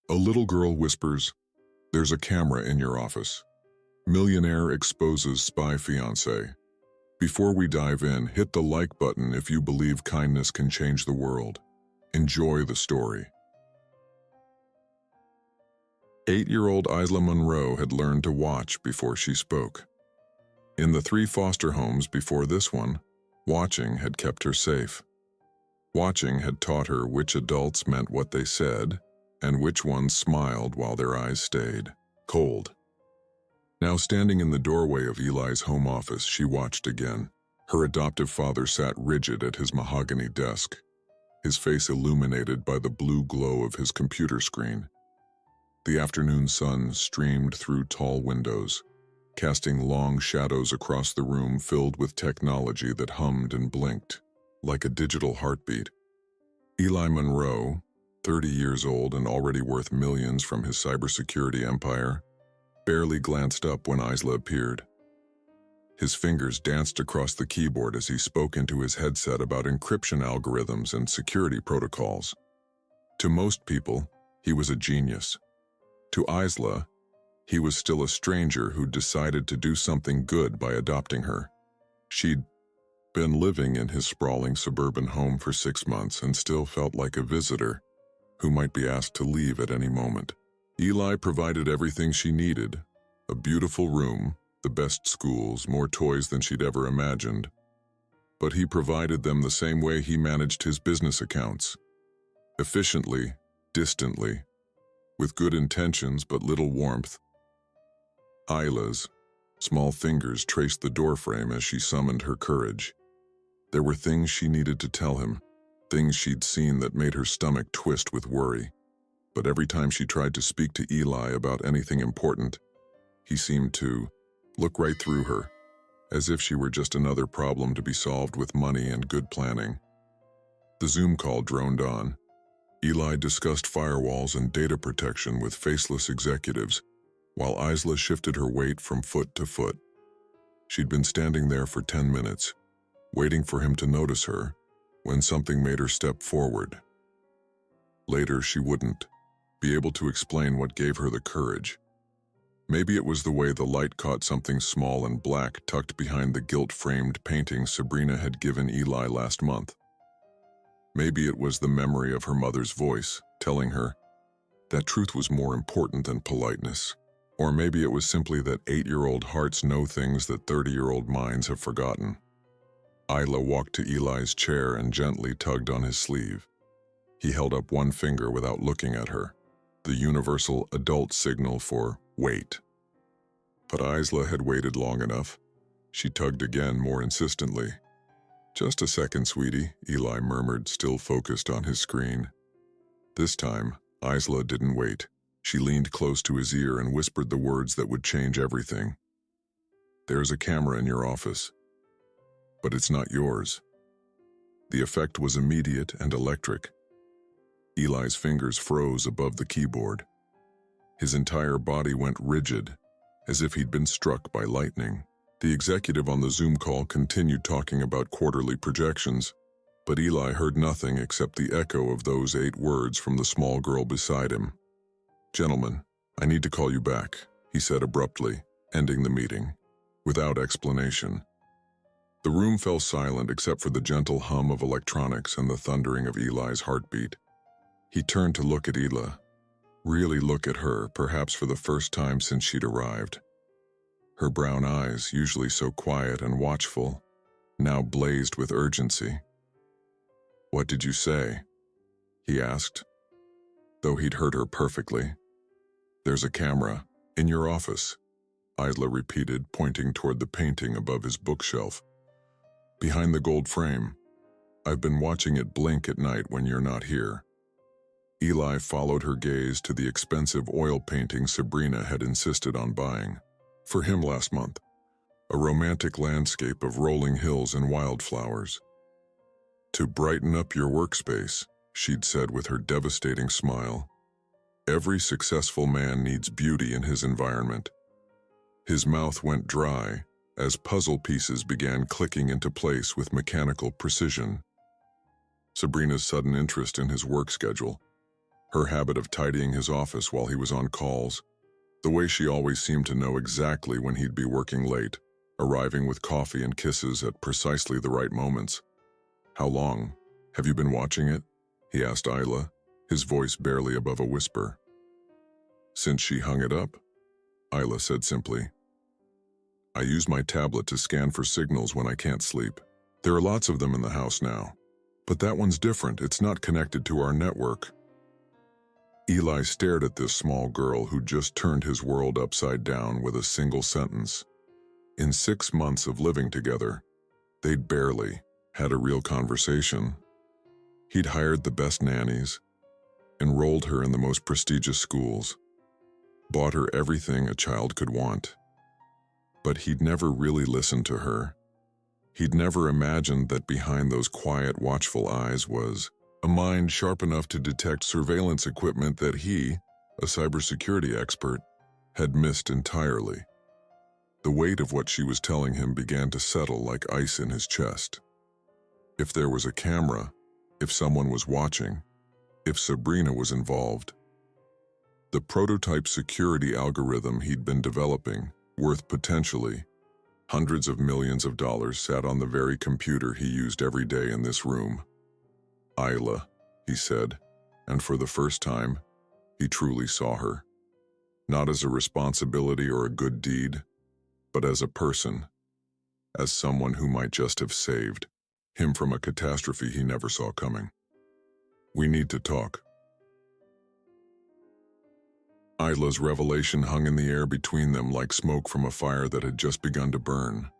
A little girl whispers, "There's a camera in your office." Millionaire exposes spy fiancé. Before we dive in, hit the like button if you believe kindness can change the world. Enjoy the story. 8-year-old Isla Monroe had learned to watch before she spoke. In the 3 foster homes before this one, watching had kept her safe. Watching had taught her which adults meant what they said, and which ones smiled while their eyes stayed cold. Now standing in the doorway of Eli's home office, she watched again. Her adoptive father sat rigid at his mahogany desk, his face illuminated by the blue glow of his computer screen. The afternoon sun streamed through tall windows, casting long shadows across the room filled with technology that hummed and blinked, like a digital heartbeat. Eli Monroe, 30 years old and already worth millions from his cybersecurity empire, barely glanced up when Isla appeared. His fingers danced across the keyboard as he spoke into his headset about encryption algorithms and security protocols. To most people, he was a genius. To Isla, he was still a stranger who decided to do something good by adopting her. She'd been living in his sprawling suburban home for 6 months and still felt like a visitor who might be asked to leave at any moment. Eli provided everything she needed: a beautiful room, the best schools, more toys than she'd ever imagined. But he provided them the same way he managed his business accounts: efficiently, distantly, with good intentions but little warmth. Isla's small fingers traced the doorframe as she summoned her courage. There were things she needed to tell him, things she'd seen that made her stomach twist with worry. But every time she tried to speak to Eli about anything important, he seemed to look right through her, as if she were just another problem to be solved with money and good planning. The Zoom call droned on. Eli discussed firewalls and data protection with faceless executives, while Isla shifted her weight from foot to foot. She'd been standing there for 10 minutes, waiting for him to notice her, when something made her step forward. Later, she wouldn't be able to explain what gave her the courage. Maybe it was the way the light caught something small and black tucked behind the gilt-framed painting Sabrina had given Eli last month. Maybe it was the memory of her mother's voice, telling her that truth was more important than politeness. Or maybe it was simply that 8-year-old hearts know things that 30-year-old minds have forgotten. Isla walked to Eli's chair and gently tugged on his sleeve. He held up one finger without looking at her, the universal adult signal for wait. But Isla had waited long enough. She tugged again, more insistently. "Just a second, sweetie," Eli murmured, still focused on his screen. This time, Isla didn't wait. She leaned close to his ear and whispered the words that would change everything. "There's a camera in your office, but it's not yours." The effect was immediate and electric. Eli's fingers froze above the keyboard. His entire body went rigid, as if he'd been struck by lightning. The executive on the Zoom call continued talking about quarterly projections, but Eli heard nothing except the echo of those 8 words from the small girl beside him. "Gentlemen, I need to call you back," he said abruptly, ending the meeting, without explanation. The room fell silent except for the gentle hum of electronics and the thundering of Eli's heartbeat. He turned to look at Eli, really look at her, perhaps for the first time since she'd arrived. Her brown eyes, usually so quiet and watchful, now blazed with urgency. "What did you say?" he asked, though he'd heard her perfectly. "There's a camera in your office," Isla repeated, pointing toward the painting above his bookshelf. "Behind the gold frame. I've been watching it blink at night when you're not here." Eli followed her gaze to the expensive oil painting Sabrina had insisted on buying for him last month, a romantic landscape of rolling hills and wildflowers. "To brighten up your workspace," she'd said with her devastating smile. "Every successful man needs beauty in his environment." His mouth went dry as puzzle pieces began clicking into place with mechanical precision. Sabrina's sudden interest in his work schedule, Her habit of tidying his office while he was on calls, the way she always seemed to know exactly when he'd be working late, arriving with coffee and kisses at precisely the right moments. "How long? Have you been watching it?" he asked Isla, his voice barely above a whisper. "Since she hung it up," Isla said simply. "I use my tablet to scan for signals when I can't sleep. There are lots of them in the house now. But that one's different. It's not connected to our network." Eli stared at this small girl who just turned his world upside down with a single sentence. In 6 months of living together, they'd barely had a real conversation. He'd hired the best nannies, enrolled her in the most prestigious schools, bought her everything a child could want. But he'd never really listened to her. He'd never imagined that behind those quiet, watchful eyes was a mind sharp enough to detect surveillance equipment that he, a cybersecurity expert, had missed entirely. The weight of what she was telling him began to settle like ice in his chest. If there was a camera, if someone was watching, if Sabrina was involved, the prototype security algorithm he'd been developing, worth potentially hundreds of millions of dollars, sat on the very computer he used every day in this room. "Isla," he said, and for the first time, he truly saw her. Not as a responsibility or a good deed, but as a person, as someone who might just have saved him from a catastrophe he never saw coming. "We need to talk." Isla's revelation hung in the air between them like smoke from a fire that had just begun to burn.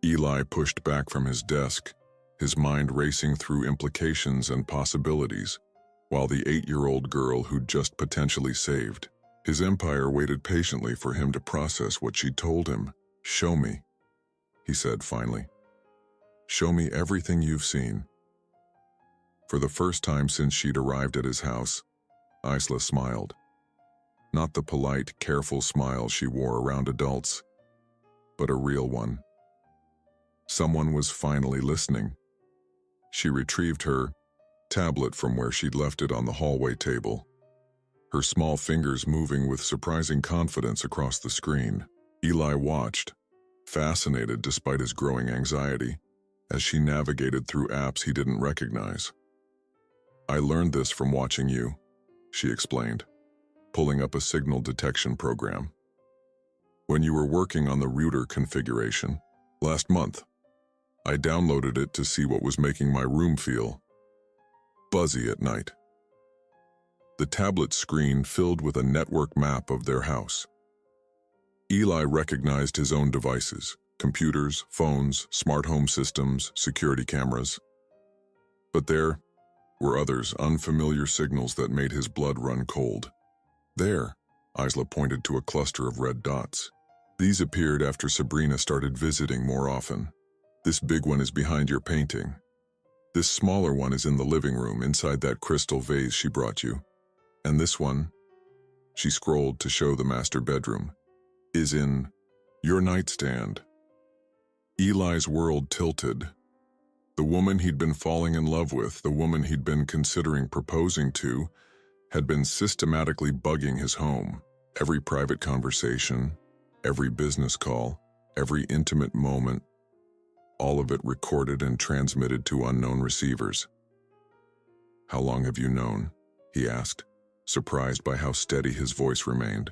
Eli pushed back from his desk, his mind racing through implications and possibilities, while the 8-year-old girl who'd just potentially saved his empire waited patiently for him to process what she told him. "Show me," he said finally. "Show me everything you've seen." For the first time since she'd arrived at his house, Isla smiled. Not the polite, careful smile she wore around adults, but a real one. Someone was finally listening. She retrieved her tablet from where she'd left it on the hallway table, her small fingers moving with surprising confidence across the screen. Eli watched, fascinated despite his growing anxiety, as she navigated through apps he didn't recognize. "I learned this from watching you," she explained, pulling up a signal detection program. "When you were working on the router configuration last month, I downloaded it to see what was making my room feel buzzy at night." The tablet screen filled with a network map of their house. Eli recognized his own devices: computers, phones, smart home systems, security cameras. But there were others, unfamiliar signals that made his blood run cold. "There," Isla pointed to a cluster of red dots. "These appeared after Sabrina started visiting more often. This big one is behind your painting. This smaller one is in the living room, inside that crystal vase she brought you. And this one," she scrolled to show the master bedroom, "is in your nightstand." Eli's world tilted. The woman he'd been falling in love with, the woman he'd been considering proposing to, had been systematically bugging his home. Every private conversation, every business call, every intimate moment, all of it recorded and transmitted to unknown receivers. "How long have you known?" he asked, surprised by how steady his voice remained.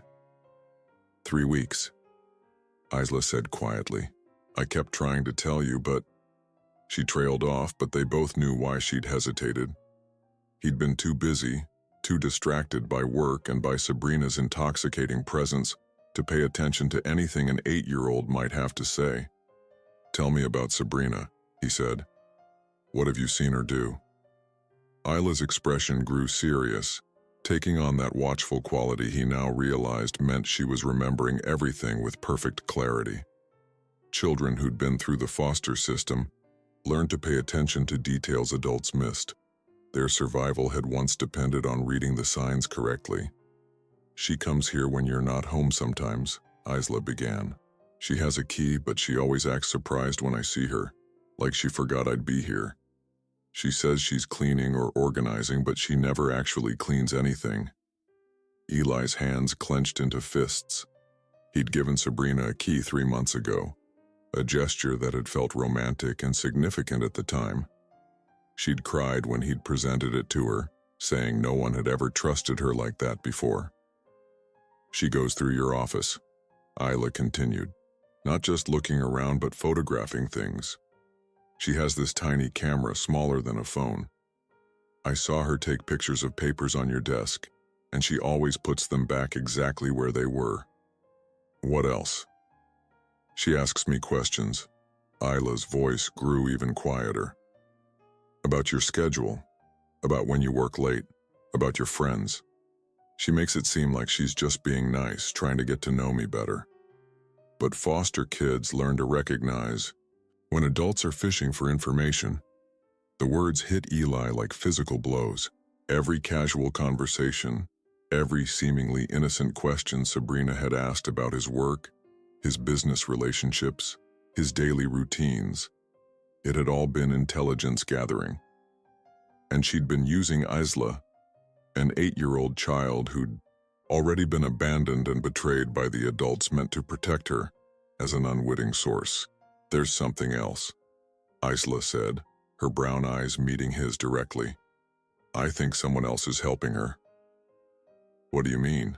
3 weeks, Isla said quietly. "I kept trying to tell you, but..." She trailed off, but they both knew why she'd hesitated. He'd been too busy, too distracted by work and by Sabrina's intoxicating presence to pay attention to anything an 8-year-old might have to say. "Tell me about Sabrina," he said. "What have you seen her do?" Isla's expression grew serious, taking on that watchful quality he now realized meant she was remembering everything with perfect clarity. Children who'd been through the foster system learned to pay attention to details adults missed. Their survival had once depended on reading the signs correctly. "She comes here when you're not home sometimes," Isla began. "She has a key, but she always acts surprised when I see her, like she forgot I'd be here. She says she's cleaning or organizing, but she never actually cleans anything. Eli's hands clenched into fists. He'd given Sabrina a key 3 months ago, a gesture that had felt romantic and significant at the time. She'd cried when he'd presented it to her, saying no one had ever trusted her like that before. She goes through your office, Isla continued, not just looking around but photographing things. She has this tiny camera smaller than a phone. I saw her take pictures of papers on your desk, and she always puts them back exactly where they were. What else? She asks me questions. Isla's voice grew even quieter. About your schedule, about when you work late, about your friends. She makes it seem like she's just being nice, trying to get to know me better. But foster kids learn to recognize when adults are fishing for information. The words hit Eli like physical blows. Every casual conversation, every seemingly innocent question Sabrina had asked about his work, his business relationships, his daily routines. It had all been intelligence gathering. And she'd been using Isla, an 8-year-old child who'd already been abandoned and betrayed by the adults meant to protect her, as an unwitting source. There's something else, Isla said, her brown eyes meeting his directly. I think someone else is helping her. What do you mean?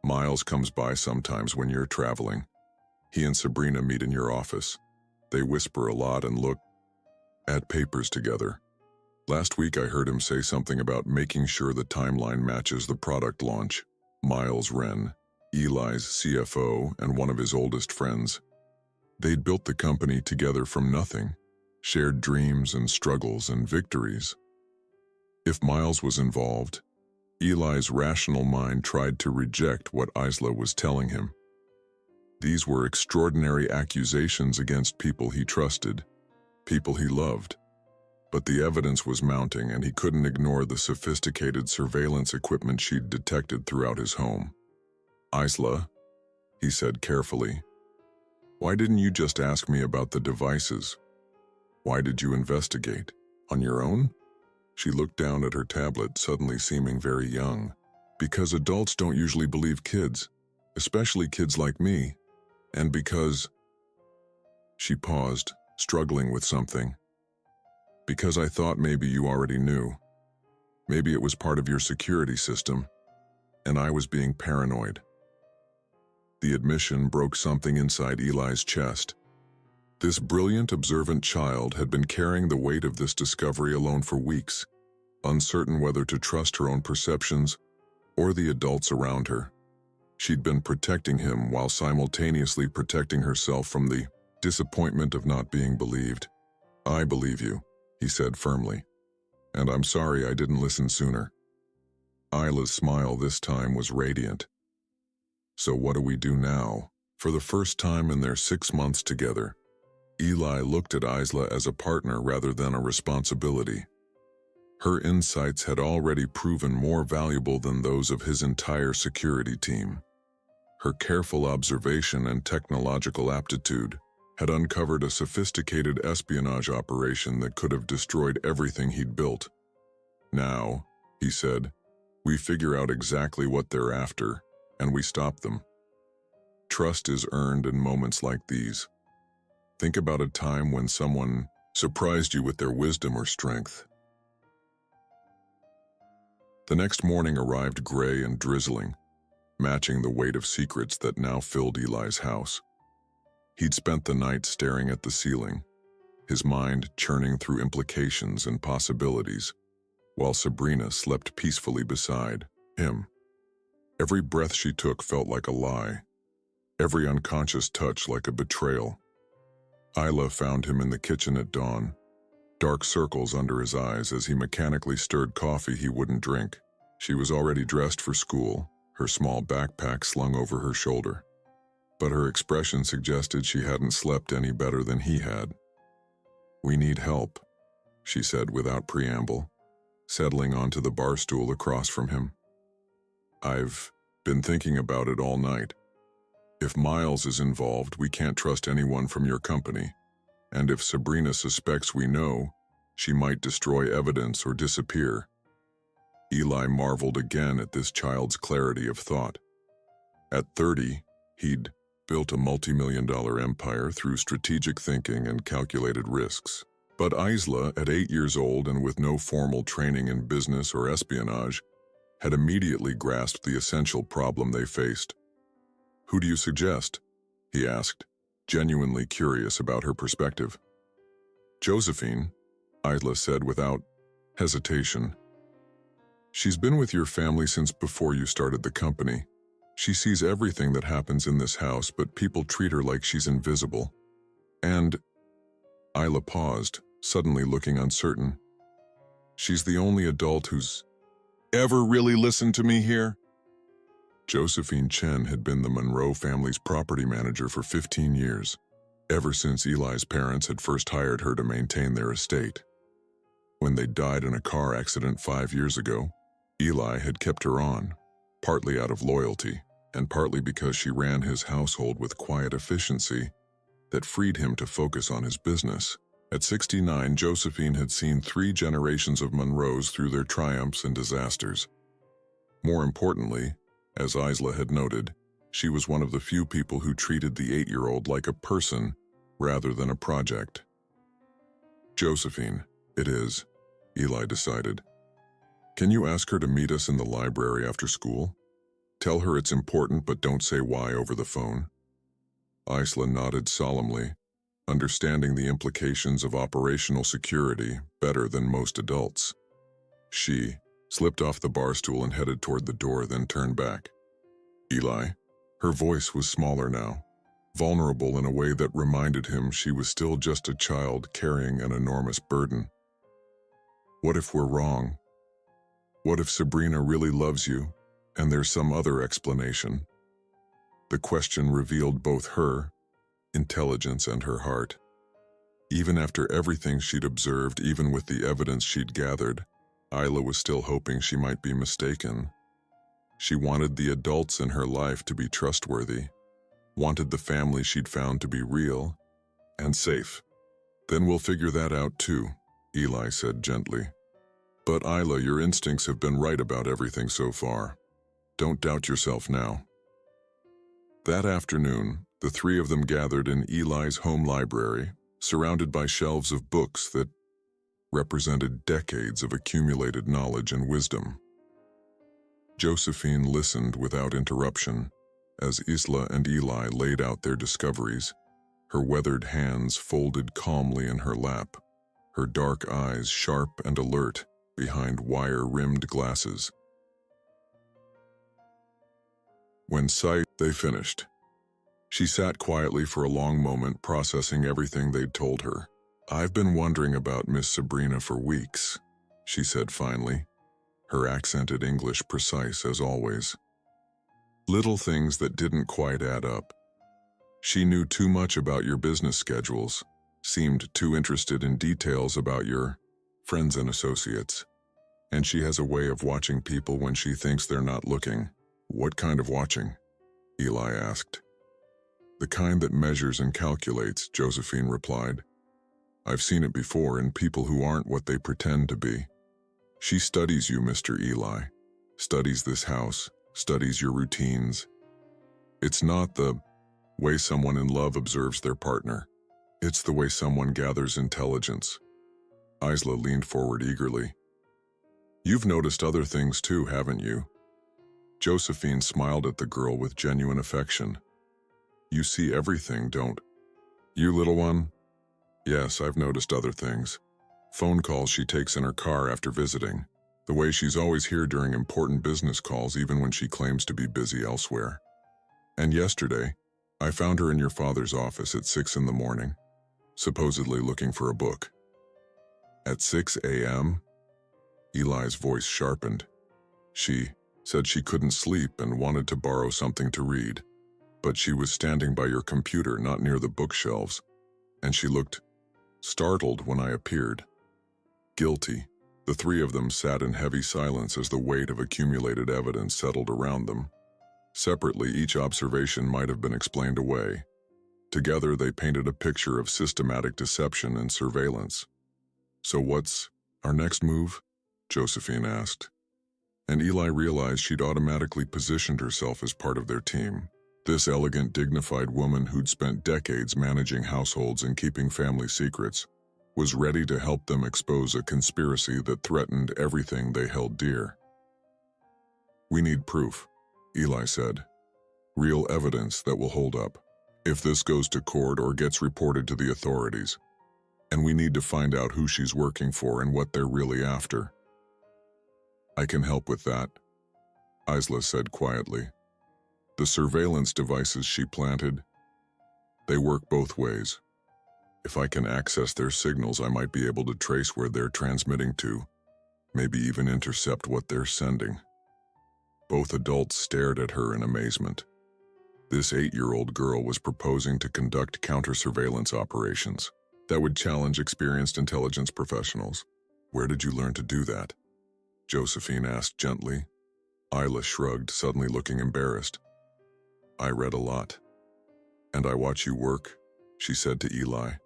Miles comes by sometimes when you're traveling. He and Sabrina meet in your office. They whisper a lot and look at papers together. Last week I heard him say something about making sure the timeline matches the product launch. Miles Wren, Eli's CFO and one of his oldest friends. They'd built the company together from nothing, shared dreams and struggles and victories. If Miles was involved, Eli's rational mind tried to reject what Isla was telling him. These were extraordinary accusations against people he trusted, people he loved. But the evidence was mounting and he couldn't ignore the sophisticated surveillance equipment she'd detected throughout his home. Isla, he said carefully, why didn't you just ask me about the devices? Why did you investigate? On your own? She looked down at her tablet, suddenly seeming very young. Because adults don't usually believe kids, especially kids like me. And because... She paused, struggling with something. Because I thought maybe you already knew. Maybe it was part of your security system, and I was being paranoid. The admission broke something inside Eli's chest. This brilliant, observant child had been carrying the weight of this discovery alone for weeks, uncertain whether to trust her own perceptions or the adults around her. She'd been protecting him while simultaneously protecting herself from the disappointment of not being believed. I believe you, he said firmly, and I'm sorry I didn't listen sooner. Isla's smile this time was radiant. So what do we do now? For the first time in their 6 months together, Eli looked at Isla as a partner rather than a responsibility. Her insights had already proven more valuable than those of his entire security team. Her careful observation and technological aptitude had uncovered a sophisticated espionage operation that could have destroyed everything he'd built. Now, he said, we figure out exactly what they're after, and we stop them. Trust is earned in moments like these. Think about a time when someone surprised you with their wisdom or strength. The next morning arrived gray and drizzling, matching the weight of secrets that now filled Eli's house. He'd spent the night staring at the ceiling, his mind churning through implications and possibilities, while Sabrina slept peacefully beside him. Every breath she took felt like a lie, every unconscious touch like a betrayal. Isla found him in the kitchen at dawn, dark circles under his eyes as he mechanically stirred coffee he wouldn't drink. She was already dressed for school, her small backpack slung over her shoulder. But her expression suggested she hadn't slept any better than he had. We need help, she said without preamble, settling onto the bar stool across from him. I've been thinking about it all night. If Miles is involved, we can't trust anyone from your company. And if Sabrina suspects we know, She might destroy evidence or disappear. Eli marveled again at this child's clarity of thought. At 30, he'd built a multi-million-dollar empire through strategic thinking and calculated risks. But Isla, at 8 years old and with no formal training in business or espionage, had immediately grasped the essential problem they faced. "Who do you suggest?" he asked, genuinely curious about her perspective. "Josephine," Isla said without hesitation. "She's been with your family since before you started the company. She sees everything that happens in this house, but people treat her like she's invisible. And—" Isla paused, suddenly looking uncertain. "She's the only adult who's ever really listened to me here?" Josephine Chen had been the Monroe family's property manager for 15 years, ever since Eli's parents had first hired her to maintain their estate. When they died in a car accident 5 years ago, Eli had kept her on, partly out of loyalty, and partly because she ran his household with quiet efficiency that freed him to focus on his business. At 69, Josephine had seen 3 generations of Monroes through their triumphs and disasters. More importantly, as Isla had noted, she was one of the few people who treated the 8-year-old like a person rather than a project. "Josephine, it is," Eli decided. "Can you ask her to meet us in the library after school? Tell her it's important, but don't say why over the phone." Isla nodded solemnly, understanding the implications of operational security better than most adults. She slipped off the bar stool and headed toward the door, then turned back. "Eli?" Her voice was smaller now, vulnerable in a way that reminded him she was still just a child carrying an enormous burden. "What if we're wrong? What if Sabrina really loves you, and there's some other explanation?" The question revealed both her intelligence and her heart. Even after everything she'd observed, even with the evidence she'd gathered, Isla was still hoping she might be mistaken. She wanted the adults in her life to be trustworthy, wanted the family she'd found to be real and safe. "Then we'll figure that out too," Eli said gently. "But Isla, your instincts have been right about everything so far. Don't doubt yourself now." That afternoon, the 3 of them gathered in Eli's home library, surrounded by shelves of books that represented decades of accumulated knowledge and wisdom. Josephine listened without interruption as Isla and Eli laid out their discoveries, her weathered hands folded calmly in her lap, her dark eyes sharp and alert behind wire-rimmed glasses. When they finished, she sat quietly for a long moment, processing everything they'd told her. "I've been wondering about Miss Sabrina for weeks," she said finally, her accented English precise as always. "Little things that didn't quite add up. She knew too much about your business schedules, seemed too interested in details about your friends and associates, and she has a way of watching people when she thinks they're not looking." "What kind of watching?" Eli asked. "The kind that measures and calculates," Josephine replied. "I've seen it before in people who aren't what they pretend to be. She studies you, Mr. Eli, studies this house, studies your routines. It's not the way someone in love observes their partner. It's the way someone gathers intelligence." Isla leaned forward eagerly. "You've noticed other things too, haven't you?" Josephine smiled at the girl with genuine affection. "You see everything, don't you, little one?" "Yes, I've noticed other things. Phone calls she takes in her car after visiting. The way she's always here during important business calls even when she claims to be busy elsewhere. And yesterday, I found her in your father's office at 6 in the morning, supposedly looking for a book." "At 6 a.m.? Eli's voice sharpened. "She said she couldn't sleep and wanted to borrow something to read. But she was standing by your computer, not near the bookshelves, and she looked startled when I appeared." Guilty, the 3 of them sat in heavy silence as the weight of accumulated evidence settled around them. Separately, each observation might have been explained away. Together, they painted a picture of systematic deception and surveillance. "So what's our next move?" Josephine asked. And Eli realized she'd automatically positioned herself as part of their team. This elegant, dignified woman who'd spent decades managing households and keeping family secrets was ready to help them expose a conspiracy that threatened everything they held dear. "We need proof," Eli said. "Real evidence that will hold up, if this goes to court or gets reported to the authorities. And we need to find out who she's working for and what they're really after." "I can help with that," Isla said quietly. "The surveillance devices she planted, they work both ways. If I can access their signals, I might be able to trace where they're transmitting to, maybe even intercept what they're sending." Both adults stared at her in amazement. This 8-year-old girl was proposing to conduct counter-surveillance operations that would challenge experienced intelligence professionals. "Where did you learn to do that?" Josephine asked gently. Isla shrugged, suddenly looking embarrassed. "I read a lot. And I watch you work," she said to Eli.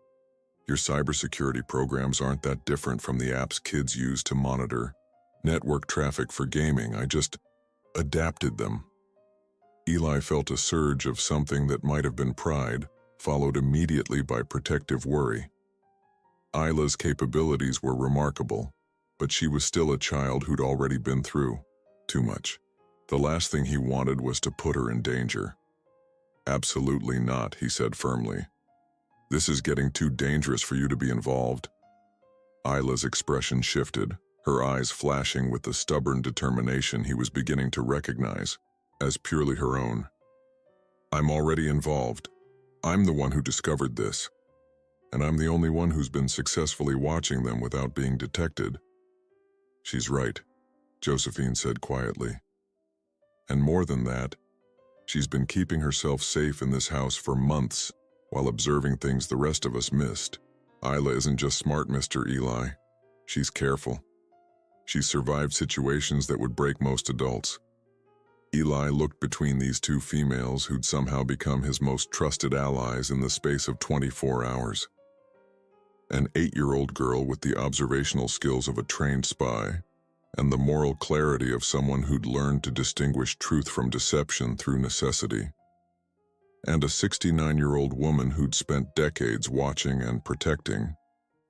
"Your cybersecurity programs aren't that different from the apps kids use to monitor network traffic for gaming. I just adapted them." Eli felt a surge of something that might have been pride, followed immediately by protective worry. Isla's capabilities were remarkable, but she was still a child who'd already been through too much. The last thing he wanted was to put her in danger. "Absolutely not," he said firmly. "This is getting too dangerous for you to be involved." Isla's expression shifted, her eyes flashing with the stubborn determination he was beginning to recognize as purely her own. "I'm already involved. I'm the one who discovered this. And I'm the only one who's been successfully watching them without being detected." "She's right," Josephine said quietly. "And more than that, she's been keeping herself safe in this house for months while observing things the rest of us missed. Isla isn't just smart, Mr. Eli. She's careful. She's survived situations that would break most adults." Eli looked between these two females who'd somehow become his most trusted allies in the space of 24 hours. An 8-year-old girl with the observational skills of a trained spy, and the moral clarity of someone who'd learned to distinguish truth from deception through necessity. And a 69-year-old woman who'd spent decades watching and protecting,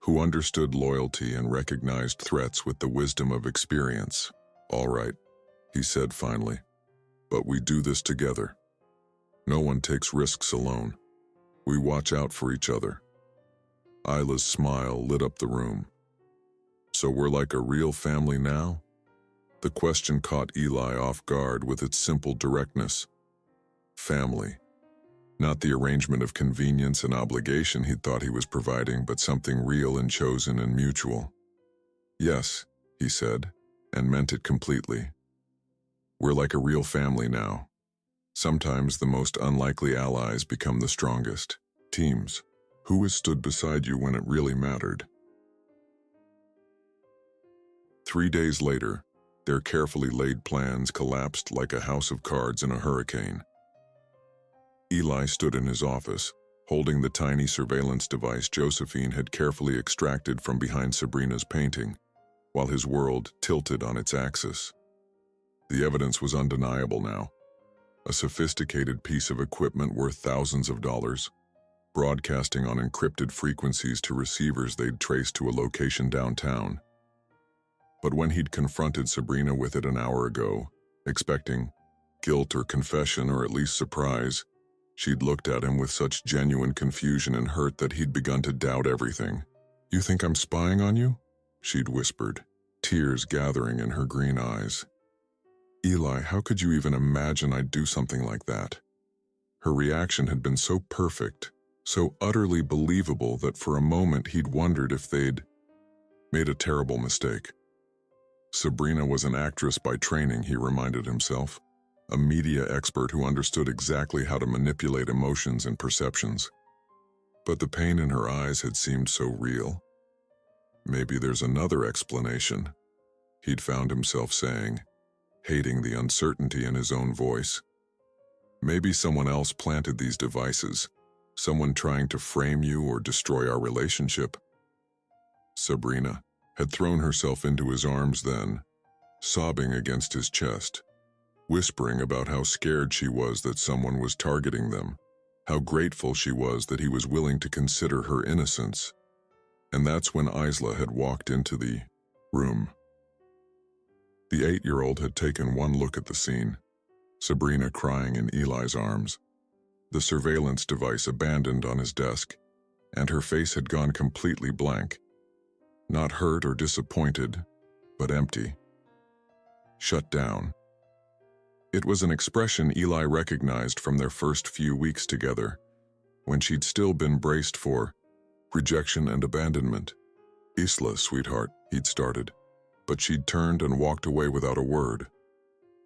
who understood loyalty and recognized threats with the wisdom of experience. "All right," he said finally. "But we do this together. No one takes risks alone. We watch out for each other." Isla's smile lit up the room. "So we're like a real family now?" The question caught Eli off guard with its simple directness. Family. Not the arrangement of convenience and obligation he'd thought he was providing, but something real and chosen and mutual. "Yes," he said, and meant it completely. "We're like a real family now. Sometimes the most unlikely allies become the strongest. Teams. Who has stood beside you when it really mattered?" 3 days later, their carefully laid plans collapsed like a house of cards in a hurricane. Eli stood in his office, holding the tiny surveillance device Josephine had carefully extracted from behind Sabrina's painting, while his world tilted on its axis. The evidence was undeniable now. A sophisticated piece of equipment worth thousands of dollars, broadcasting on encrypted frequencies to receivers they'd traced to a location downtown. But when he'd confronted Sabrina with it an hour ago, expecting guilt or confession or at least surprise, she'd looked at him with such genuine confusion and hurt that he'd begun to doubt everything. "You think I'm spying on you?" she'd whispered, tears gathering in her green eyes. "Eli, how could you even imagine I'd do something like that?" Her reaction had been so perfect, so utterly believable that for a moment he'd wondered if they'd made a terrible mistake. Sabrina was an actress by training, he reminded himself, a media expert who understood exactly how to manipulate emotions and perceptions. But the pain in her eyes had seemed so real. "Maybe there's another explanation," he'd found himself saying, hating the uncertainty in his own voice. "Maybe someone else planted these devices, someone trying to frame you or destroy our relationship." Sabrina, had thrown herself into his arms then, sobbing against his chest, whispering about how scared she was that someone was targeting them, how grateful she was that he was willing to consider her innocence. And that's when Isla had walked into the room. The 8-year-old had taken one look at the scene, Sabrina crying in Eli's arms, the surveillance device abandoned on his desk, and her face had gone completely blank. Not hurt or disappointed, but empty. Shut down. It was an expression Eli recognized from their first few weeks together, when she'd still been braced for rejection and abandonment. "Isla, sweetheart," he'd started, but she'd turned and walked away without a word.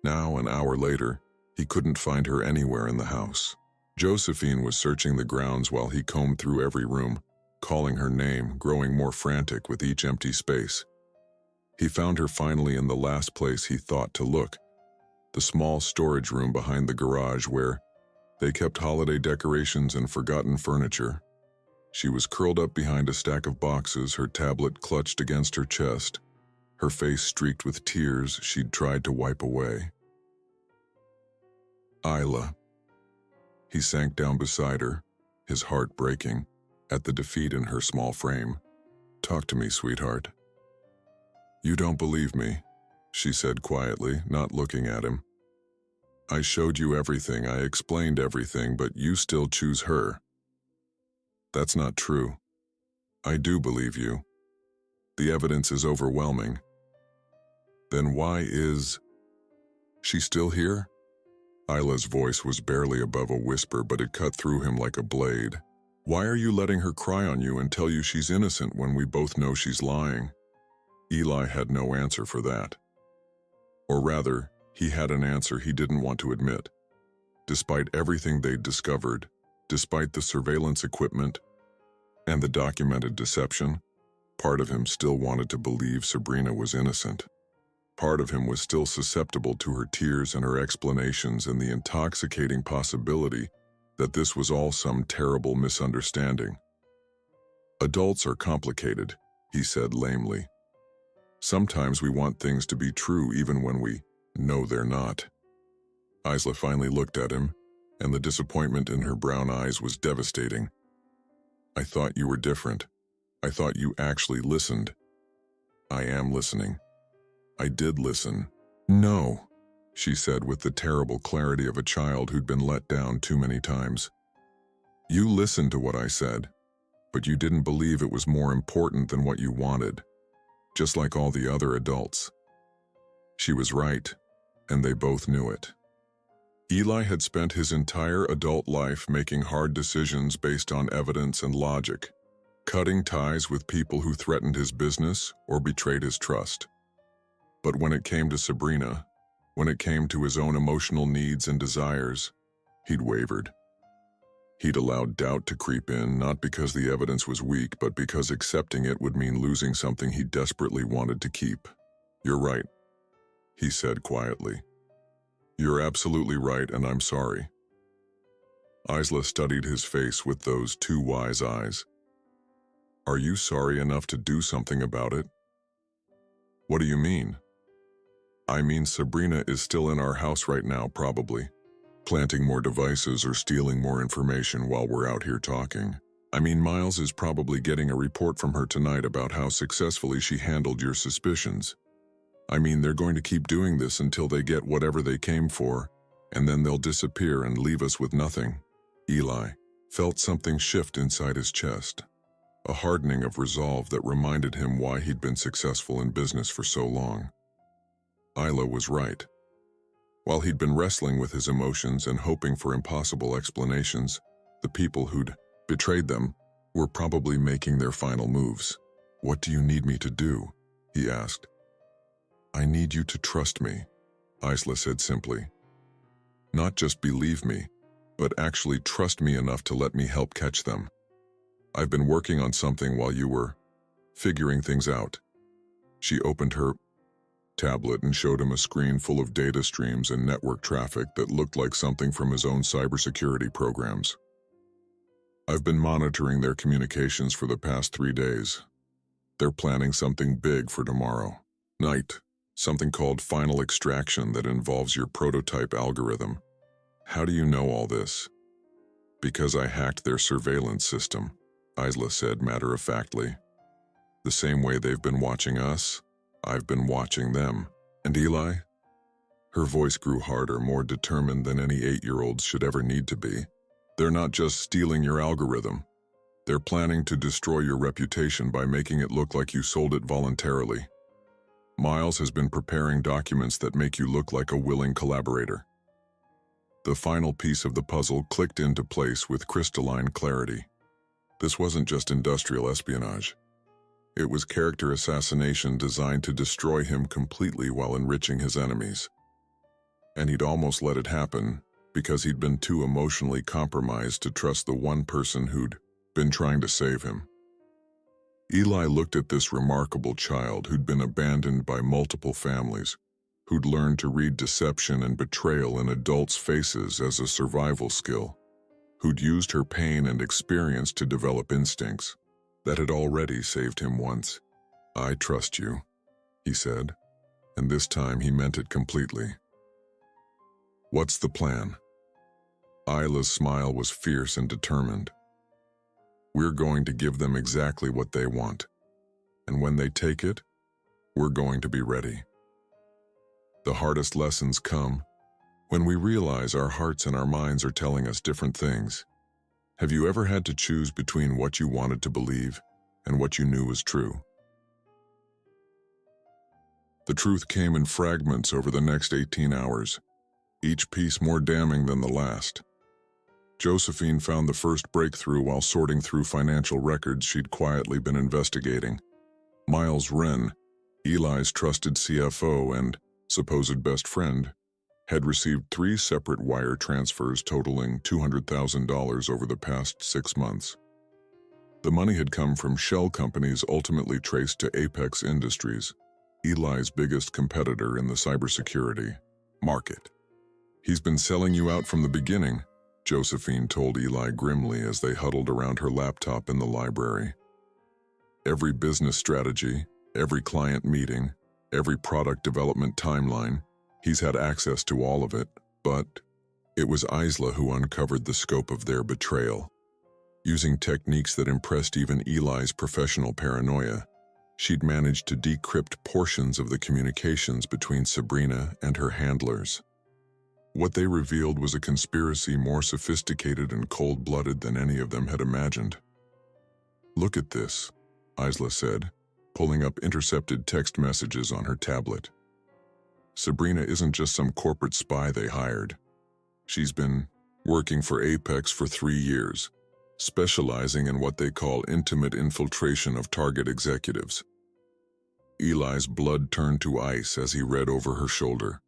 Now, an hour later, he couldn't find her anywhere in the house. Josephine was searching the grounds while he combed through every room, calling her name, growing more frantic with each empty space. He found her finally in the last place he thought to look, the small storage room behind the garage where they kept holiday decorations and forgotten furniture. She was curled up behind a stack of boxes, her tablet clutched against her chest, her face streaked with tears she'd tried to wipe away. "Isla." He sank down beside her, his heart breaking at the defeat in her small frame. "Talk to me, sweetheart." "You don't believe me," she said quietly, not looking at him. "I showed you everything, I explained everything, but you still choose her." "That's not true. I do believe you. The evidence is overwhelming." "Then why is she still here?" Isla's voice was barely above a whisper, but it cut through him like a blade. "Why are you letting her cry on you and tell you she's innocent when we both know she's lying?" Eli had no answer for that. Or rather, he had an answer he didn't want to admit. Despite everything they'd discovered, despite the surveillance equipment and the documented deception, part of him still wanted to believe Sabrina was innocent. Part of him was still susceptible to her tears and her explanations and the intoxicating possibility that this was all some terrible misunderstanding. "Adults are complicated," he said lamely. "Sometimes we want things to be true even when we know they're not." Isla finally looked at him, and the disappointment in her brown eyes was devastating. "I thought you were different. I thought you actually listened." "I am listening. I did listen." "No," she said with the terrible clarity of a child who'd been let down too many times. "You listened to what I said, but you didn't believe it was more important than what you wanted, just like all the other adults." She was right, and they both knew it. Eli had spent his entire adult life making hard decisions based on evidence and logic, cutting ties with people who threatened his business or betrayed his trust. But when it came to Sabrina, when it came to his own emotional needs and desires, he'd wavered. He'd allowed doubt to creep in, not because the evidence was weak, but because accepting it would mean losing something he desperately wanted to keep. "You're right," he said quietly. "You're absolutely right, and I'm sorry." Isla studied his face with those two wise eyes. "Are you sorry enough to do something about it?" "What do you mean?" "I mean, Sabrina is still in our house right now, probably, planting more devices or stealing more information while we're out here talking. I mean, Miles is probably getting a report from her tonight about how successfully she handled your suspicions. I mean, they're going to keep doing this until they get whatever they came for, and then they'll disappear and leave us with nothing." Eli felt something shift inside his chest, a hardening of resolve that reminded him why he'd been successful in business for so long. Isla was right. While he'd been wrestling with his emotions and hoping for impossible explanations, the people who'd betrayed them were probably making their final moves. "What do you need me to do?" he asked. "I need you to trust me," Isla said simply. "Not just believe me, but actually trust me enough to let me help catch them. I've been working on something while you were figuring things out." She opened her tablet and showed him a screen full of data streams and network traffic that looked like something from his own cybersecurity programs. "I've been monitoring their communications for the past 3 days. They're planning something big for tomorrow night, something called final extraction that involves your prototype algorithm. How do you know all this? Because I hacked their surveillance system, Isla said matter-of-factly. The same way they've been watching us, I've been watching them. And Eli? Her voice grew harder, more determined than any 8-year-olds should ever need to be. They're not just stealing your algorithm. They're planning to destroy your reputation by making it look like you sold it voluntarily. Miles has been preparing documents that make you look like a willing collaborator. The final piece of the puzzle clicked into place with crystalline clarity. This wasn't just industrial espionage. It was character assassination designed to destroy him completely while enriching his enemies. And he'd almost let it happen because he'd been too emotionally compromised to trust the one person who'd been trying to save him. Eli looked at this remarkable child who'd been abandoned by multiple families, who'd learned to read deception and betrayal in adults' faces as a survival skill, who'd used her pain and experience to develop instincts that had already saved him once. "I trust you," he said, and this time he meant it completely. "What's the plan?" Isla's smile was fierce and determined. "We're going to give them exactly what they want, and when they take it, we're going to be ready. The hardest lessons come when we realize our hearts and our minds are telling us different things. Have you ever had to choose between what you wanted to believe and what you knew was true?" The truth came in fragments over the next 18 hours, each piece more damning than the last. Josephine found the first breakthrough while sorting through financial records she'd quietly been investigating. Miles Wren, Eli's trusted CFO and supposed best friend, had received 3 separate wire transfers totaling $200,000 over the past 6 months. The money had come from shell companies ultimately traced to Apex Industries, Eli's biggest competitor in the cybersecurity market. "He's been selling you out from the beginning," Josephine told Eli grimly as they huddled around her laptop in the library. "Every business strategy, every client meeting, every product development timeline, he's had access to all of it, but it was Isla who uncovered the scope of their betrayal. Using techniques that impressed even Eli's professional paranoia, she'd managed to decrypt portions of the communications between Sabrina and her handlers. What they revealed was a conspiracy more sophisticated and cold-blooded than any of them had imagined. "Look at this," Isla said, pulling up intercepted text messages on her tablet. "Sabrina isn't just some corporate spy they hired. She's been working for Apex for 3 years, specializing in what they call intimate infiltration of target executives." Eli's blood turned to ice as he read over her shoulder.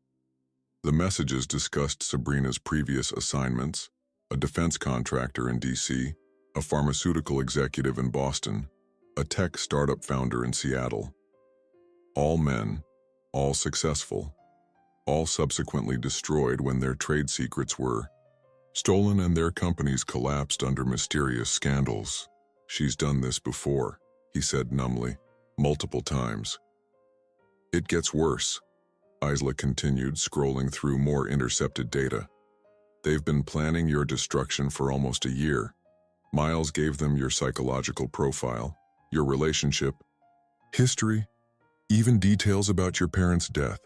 The messages discussed Sabrina's previous assignments, a defense contractor in DC, a pharmaceutical executive in Boston, a tech startup founder in Seattle. All men, all successful, all subsequently destroyed when their trade secrets were stolen and their companies collapsed under mysterious scandals. "She's done this before," he said numbly, "multiple times." "It gets worse," Isla continued, scrolling through more intercepted data. "They've been planning your destruction for almost a year. Miles gave them your psychological profile, your relationship history, even details about your parents' death.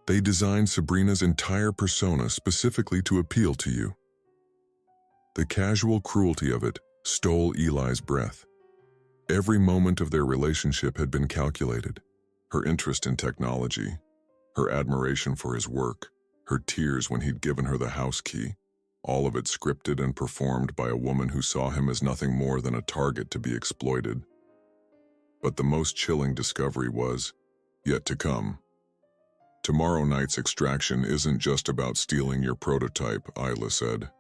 They designed Sabrina's entire persona specifically to appeal to you." The casual cruelty of it stole Eli's breath. Every moment of their relationship had been calculated. Her interest in technology, her admiration for his work, her tears when he'd given her the house key, all of it scripted and performed by a woman who saw him as nothing more than a target to be exploited. But the most chilling discovery was yet to come. "Tomorrow night's extraction isn't just about stealing your prototype," Isla said,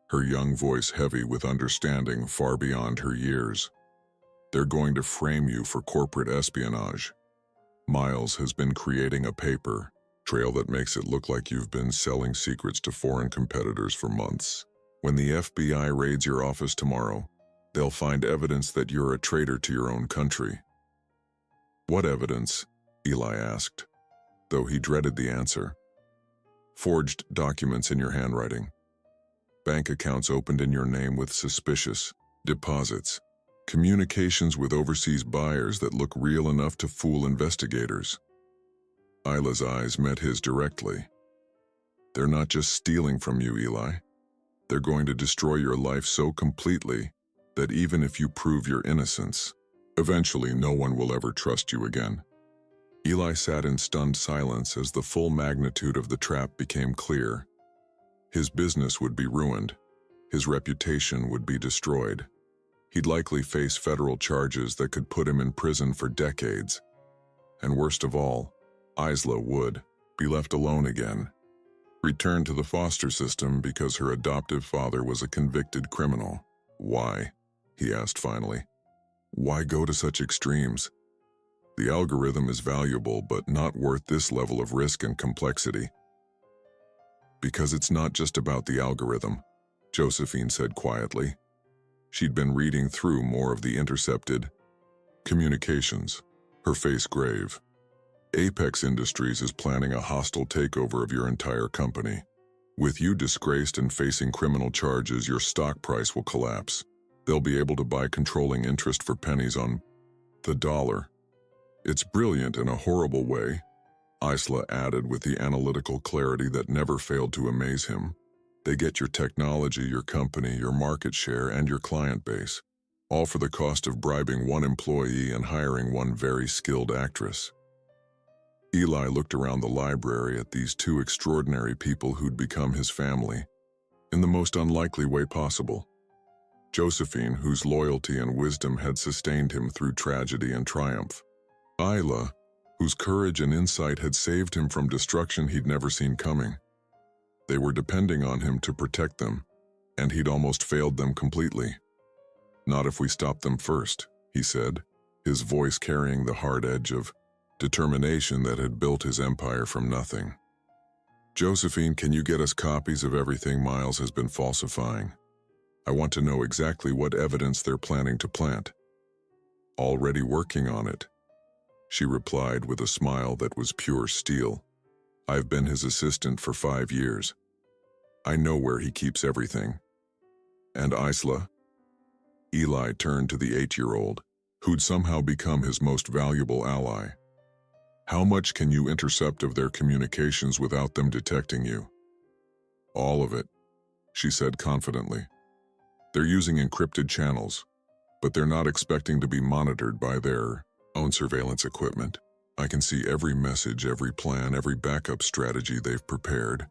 her young voice heavy with understanding far beyond her years. "They're going to frame you for corporate espionage. Miles has been creating a paper trail that makes it look like you've been selling secrets to foreign competitors for months. When the FBI raids your office tomorrow, they'll find evidence that you're a traitor to your own country. What evidence? Eli asked, though he dreaded the answer. Forged documents in your handwriting. Bank accounts opened in your name with suspicious deposits. Communications with overseas buyers that look real enough to fool investigators. Isla's eyes met his directly. They're not just stealing from you, Eli. They're going to destroy your life so completely that even if you prove your innocence, eventually no one will ever trust you again. Eli sat in stunned silence as the full magnitude of the trap became clear. His business would be ruined. His reputation would be destroyed. He'd likely face federal charges that could put him in prison for decades. And worst of all, Isla would be left alone again. Returned to the foster system because her adoptive father was a convicted criminal. Why? He asked finally. Why go to such extremes? The algorithm is valuable, but not worth this level of risk and complexity. Because it's not just about the algorithm, Josephine said quietly. She'd been reading through more of the intercepted communications, her face grave. Apex Industries is planning a hostile takeover of your entire company. With you disgraced and facing criminal charges, your stock price will collapse. They'll be able to buy controlling interest for pennies on the dollar. It's brilliant in a horrible way, Isla added with the analytical clarity that never failed to amaze him. They get your technology, your company, your market share, and your client base, all for the cost of bribing one employee and hiring one very skilled actress. Eli looked around the library at these two extraordinary people who'd become his family, in the most unlikely way possible. Josephine, whose loyalty and wisdom had sustained him through tragedy and triumph. Isla, whose courage and insight had saved him from destruction he'd never seen coming. They were depending on him to protect them, and he'd almost failed them completely. Not if we stop them first, he said, his voice carrying the hard edge of determination that had built his empire from nothing. Josephine, can you get us copies of everything Miles has been falsifying? I want to know exactly what evidence they're planning to plant. Already working on it, she replied with a smile that was pure steel. I've been his assistant for 5 years. I know where he keeps everything. And Isla? Eli turned to the 8-year-old, who'd somehow become his most valuable ally. How much can you intercept of their communications without them detecting you? All of it, she said confidently. They're using encrypted channels, but they're not expecting to be monitored by their own surveillance equipment. I can see every message, every plan, every backup strategy they've prepared.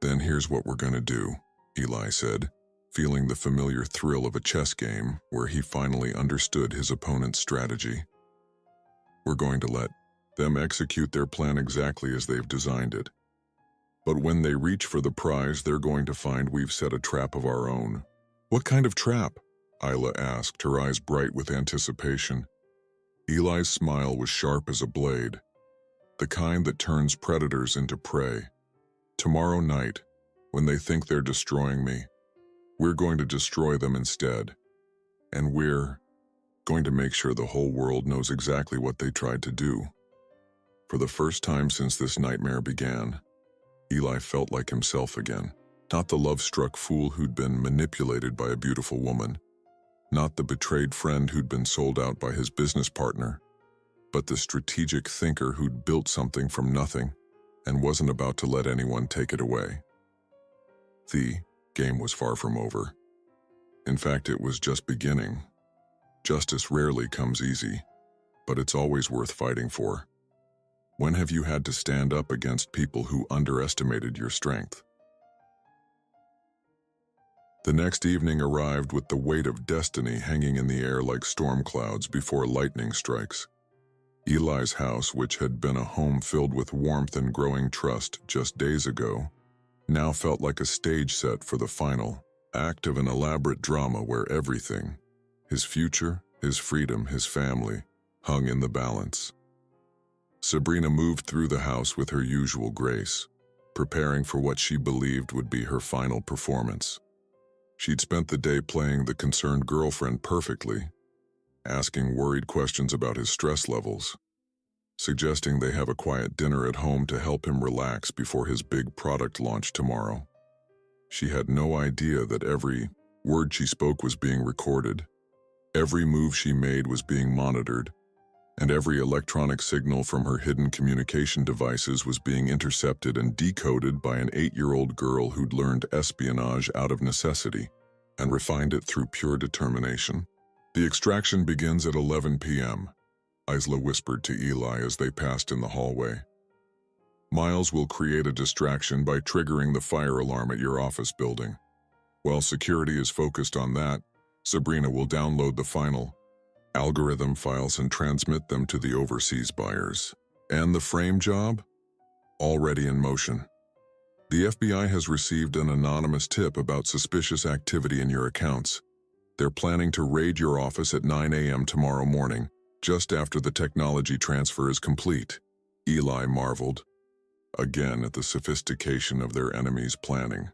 Then here's what we're gonna do, Eli said, feeling the familiar thrill of a chess game where he finally understood his opponent's strategy. We're going to let them execute their plan exactly as they've designed it. But when they reach for the prize, they're going to find we've set a trap of our own. What kind of trap? Isla asked, her eyes bright with anticipation. Eli's smile was sharp as a blade, the kind that turns predators into prey. Tomorrow night, when they think they're destroying me, we're going to destroy them instead. And we're going to make sure the whole world knows exactly what they tried to do. For the first time since this nightmare began, Eli felt like himself again. Not the love-struck fool who'd been manipulated by a beautiful woman. Not the betrayed friend who'd been sold out by his business partner. But the strategic thinker who'd built something from nothing and wasn't about to let anyone take it away. The game was far from over. In fact, it was just beginning. Justice rarely comes easy, but it's always worth fighting for. When have you had to stand up against people who underestimated your strength? The next evening arrived with the weight of destiny hanging in the air like storm clouds before lightning strikes. Eli's house, which had been a home filled with warmth and growing trust just days ago, now felt like a stage set for the final act of an elaborate drama where everything, his future, his freedom, his family, hung in the balance. Sabrina moved through the house with her usual grace, preparing for what she believed would be her final performance. She'd spent the day playing the concerned girlfriend perfectly, asking worried questions about his stress levels, suggesting they have a quiet dinner at home to help him relax before his big product launch tomorrow. She had no idea that every word she spoke was being recorded, every move she made was being monitored, and every electronic signal from her hidden communication devices was being intercepted and decoded by an 8-year-old girl who'd learned espionage out of necessity and refined it through pure determination. The extraction begins at 11 p.m., Isla whispered to Eli as they passed in the hallway. Miles will create a distraction by triggering the fire alarm at your office building. While security is focused on that, Sabrina will download the final algorithm files and transmit them to the overseas buyers. And the frame job? Already in motion. The FBI has received an anonymous tip about suspicious activity in your accounts. They're planning to raid your office at 9 a.m. tomorrow morning, just after the technology transfer is complete. Eli marveled, again at the sophistication of their enemies' planning.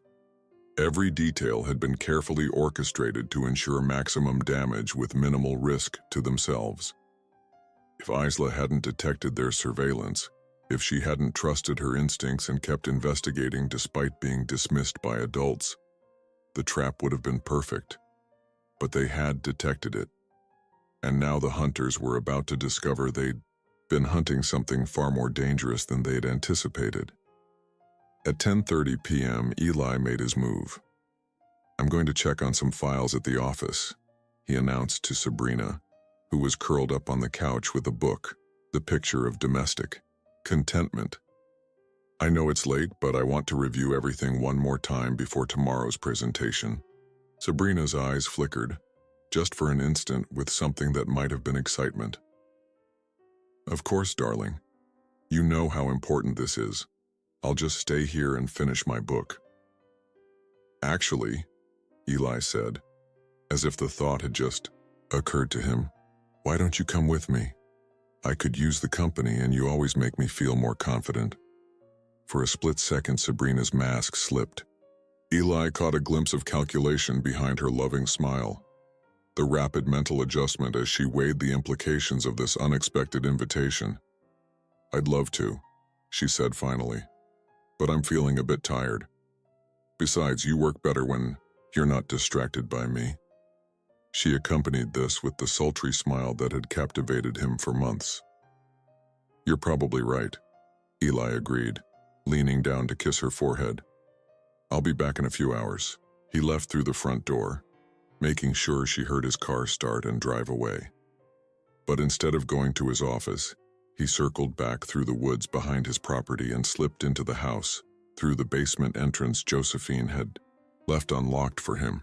Every detail had been carefully orchestrated to ensure maximum damage with minimal risk to themselves. If Isla hadn't detected their surveillance, if she hadn't trusted her instincts and kept investigating despite being dismissed by adults, the trap would have been perfect. But they had detected it. And now the hunters were about to discover they'd been hunting something far more dangerous than they'd anticipated. At 10:30 p.m., Eli made his move. "I'm going to check on some files at the office," he announced to Sabrina, who was curled up on the couch with a book, the picture of domestic contentment. "I know it's late, but I want to review everything one more time before tomorrow's presentation." Sabrina's eyes flickered, just for an instant, with something that might have been excitement. "Of course, darling. You know how important this is. I'll just stay here and finish my book." "Actually," Eli said, as if the thought had just occurred to him, "why don't you come with me? I could use the company and you always make me feel more confident." For a split second, Sabrina's mask slipped. Eli caught a glimpse of calculation behind her loving smile, the rapid mental adjustment as she weighed the implications of this unexpected invitation. "I'd love to," she said finally, "but I'm feeling a bit tired. Besides, you work better when you're not distracted by me." She accompanied this with the sultry smile that had captivated him for months. "You're probably right," Eli agreed, leaning down to kiss her forehead. "I'll be back in a few hours." He left through the front door, making sure she heard his car start and drive away. But instead of going to his office, he circled back through the woods behind his property and slipped into the house through the basement entrance Josephine had left unlocked for him.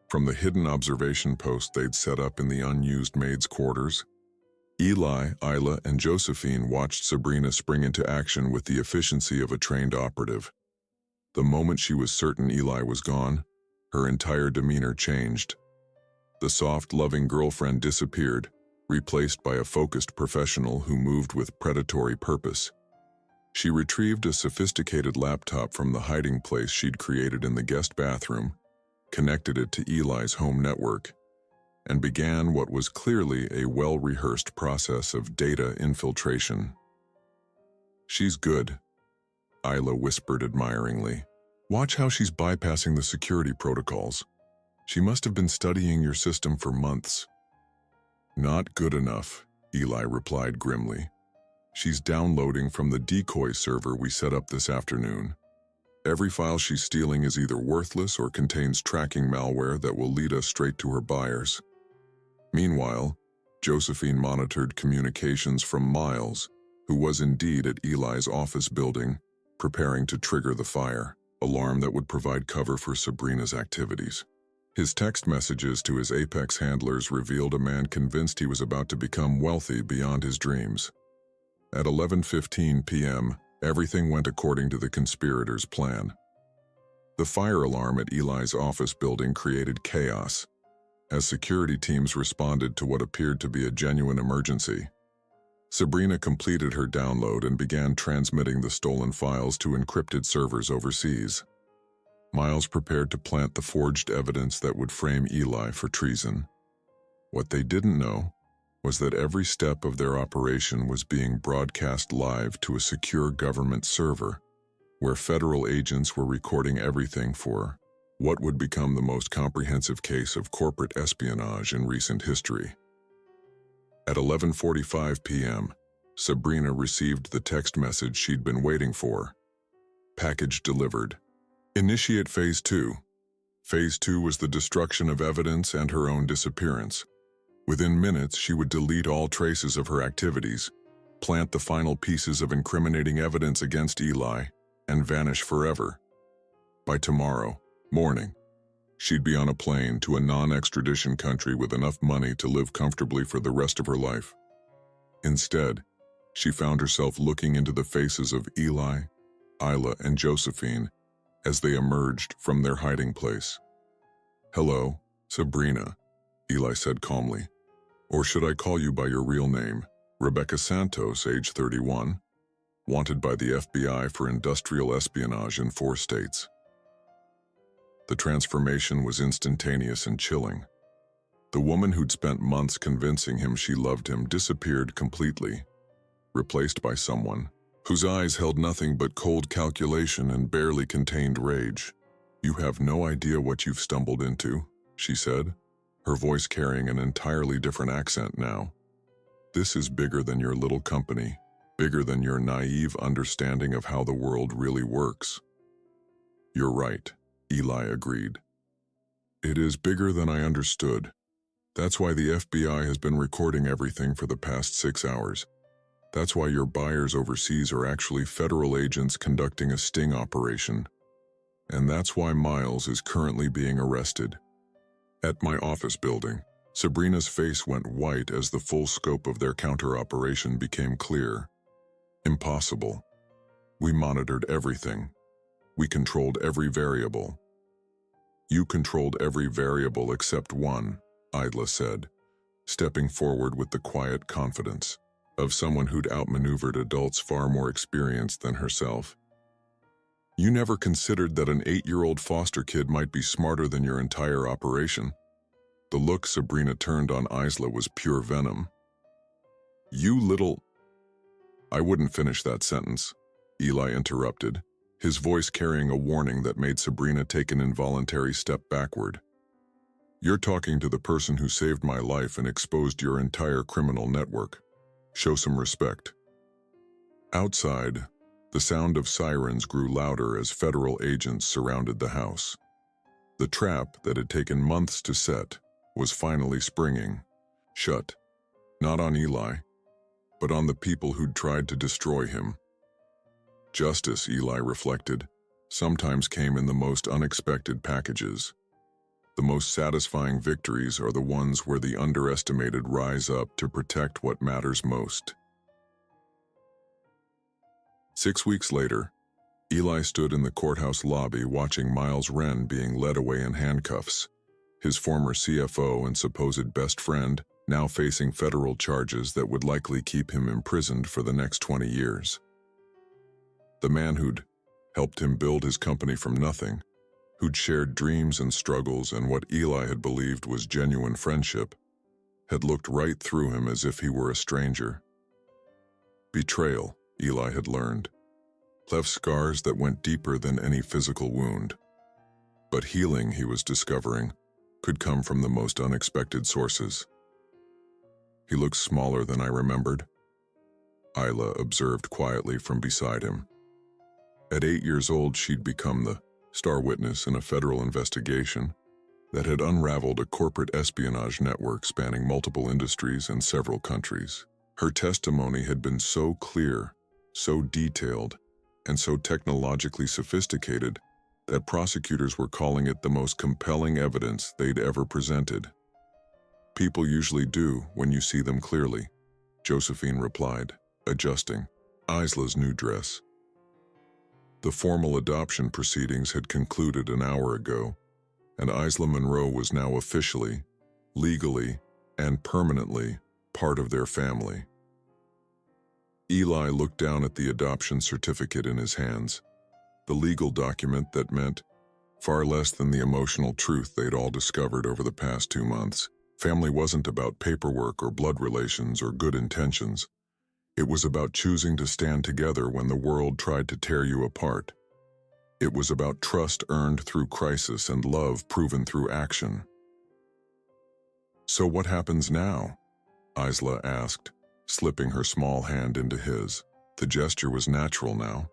From the hidden observation post they'd set up in the unused maids' quarters, Eli, Isla, and Josephine watched Sabrina spring into action with the efficiency of a trained operative. The moment she was certain Eli was gone, her entire demeanor changed. The soft, loving girlfriend disappeared, replaced by a focused professional who moved with predatory purpose. She retrieved a sophisticated laptop from the hiding place she'd created in the guest bathroom, connected it to Eli's home network, and began what was clearly a well-rehearsed process of data infiltration. "She's good," Isla whispered admiringly. "Watch how she's bypassing the security protocols. She must have been studying your system for months." "Not good enough," Eli replied grimly. "She's downloading from the decoy server we set up this afternoon. Every file she's stealing is either worthless or contains tracking malware that will lead us straight to her buyers." Meanwhile, Josephine monitored communications from Miles, who was indeed at Eli's office building, preparing to trigger the fire alarm that would provide cover for Sabrina's activities. His text messages to his Apex handlers revealed a man convinced he was about to become wealthy beyond his dreams. At 11:15 p.m., everything went according to the conspirators' plan. The fire alarm at Eli's office building created chaos, as security teams responded to what appeared to be a genuine emergency. Sabrina completed her download and began transmitting the stolen files to encrypted servers overseas. Miles prepared to plant the forged evidence that would frame Eli for treason. What they didn't know was that every step of their operation was being broadcast live to a secure government server, where federal agents were recording everything for what would become the most comprehensive case of corporate espionage in recent history. At 11:45 p.m., Sabrina received the text message she'd been waiting for. Package delivered. Initiate Phase 2. Phase 2 was the destruction of evidence and her own disappearance. Within minutes, she would delete all traces of her activities, plant the final pieces of incriminating evidence against Eli, and vanish forever. By tomorrow morning, she'd be on a plane to a non-extradition country with enough money to live comfortably for the rest of her life. Instead, she found herself looking into the faces of Eli, Isla, and Josephine as they emerged from their hiding place. "Hello, Sabrina," Eli said calmly. "Or should I call you by your real name, Rebecca Santos, age 31, wanted by the FBI for industrial espionage in 4 states." The transformation was instantaneous and chilling. The woman who'd spent months convincing him she loved him disappeared completely, replaced by someone whose eyes held nothing but cold calculation and barely contained rage. "You have no idea what you've stumbled into," she said, her voice carrying an entirely different accent now. "This is bigger than your little company, bigger than your naive understanding of how the world really works." "You're right," Eli agreed. "It is bigger than I understood. That's why the FBI has been recording everything for the past 6 hours. That's why your buyers overseas are actually federal agents conducting a sting operation. And that's why Miles is currently being arrested." At my office building, Sabrina's face went white as the full scope of their counter-operation became clear. "Impossible. We monitored everything. We controlled every variable." "You controlled every variable except one," Isla said, stepping forward with the quiet confidence of someone who'd outmaneuvered adults far more experienced than herself. "You never considered that an 8-year-old foster kid might be smarter than your entire operation." The look Sabrina turned on Isla was pure venom. "You little—" "I wouldn't finish that sentence," Eli interrupted, his voice carrying a warning that made Sabrina take an involuntary step backward. "You're talking to the person who saved my life and exposed your entire criminal network. Show some respect." Outside, the sound of sirens grew louder as federal agents surrounded the house. The trap that had taken months to set was finally springing shut, not on Eli, but on the people who'd tried to destroy him. Justice, Eli reflected, sometimes came in the most unexpected packages. The most satisfying victories are the ones where the underestimated rise up to protect what matters most. 6 weeks later, Eli stood in the courthouse lobby watching Miles Wren being led away in handcuffs, his former CFO and supposed best friend now facing federal charges that would likely keep him imprisoned for the next 20 years. The man who'd helped him build his company from nothing, who'd shared dreams and struggles and what Eli had believed was genuine friendship, had looked right through him as if he were a stranger. Betrayal, Eli had learned, left scars that went deeper than any physical wound. But healing, he was discovering, could come from the most unexpected sources. "He looks smaller than I remembered," Isla observed quietly from beside him. At 8 years old, she'd become the star witness in a federal investigation that had unraveled a corporate espionage network spanning multiple industries and several countries. Her testimony had been so clear, so detailed, and so technologically sophisticated that prosecutors were calling it the most compelling evidence they'd ever presented. "People usually do when you see them clearly," Josephine replied, adjusting Isla's new dress. The formal adoption proceedings had concluded an hour ago, and Isla Monroe was now officially, legally, and permanently part of their family. Eli looked down at the adoption certificate in his hands, the legal document that meant far less than the emotional truth they'd all discovered over the past 2 months. Family wasn't about paperwork or blood relations or good intentions. It was about choosing to stand together when the world tried to tear you apart. It was about trust earned through crisis and love proven through action. "So what happens now?" Isla asked, slipping her small hand into his. The gesture was natural now,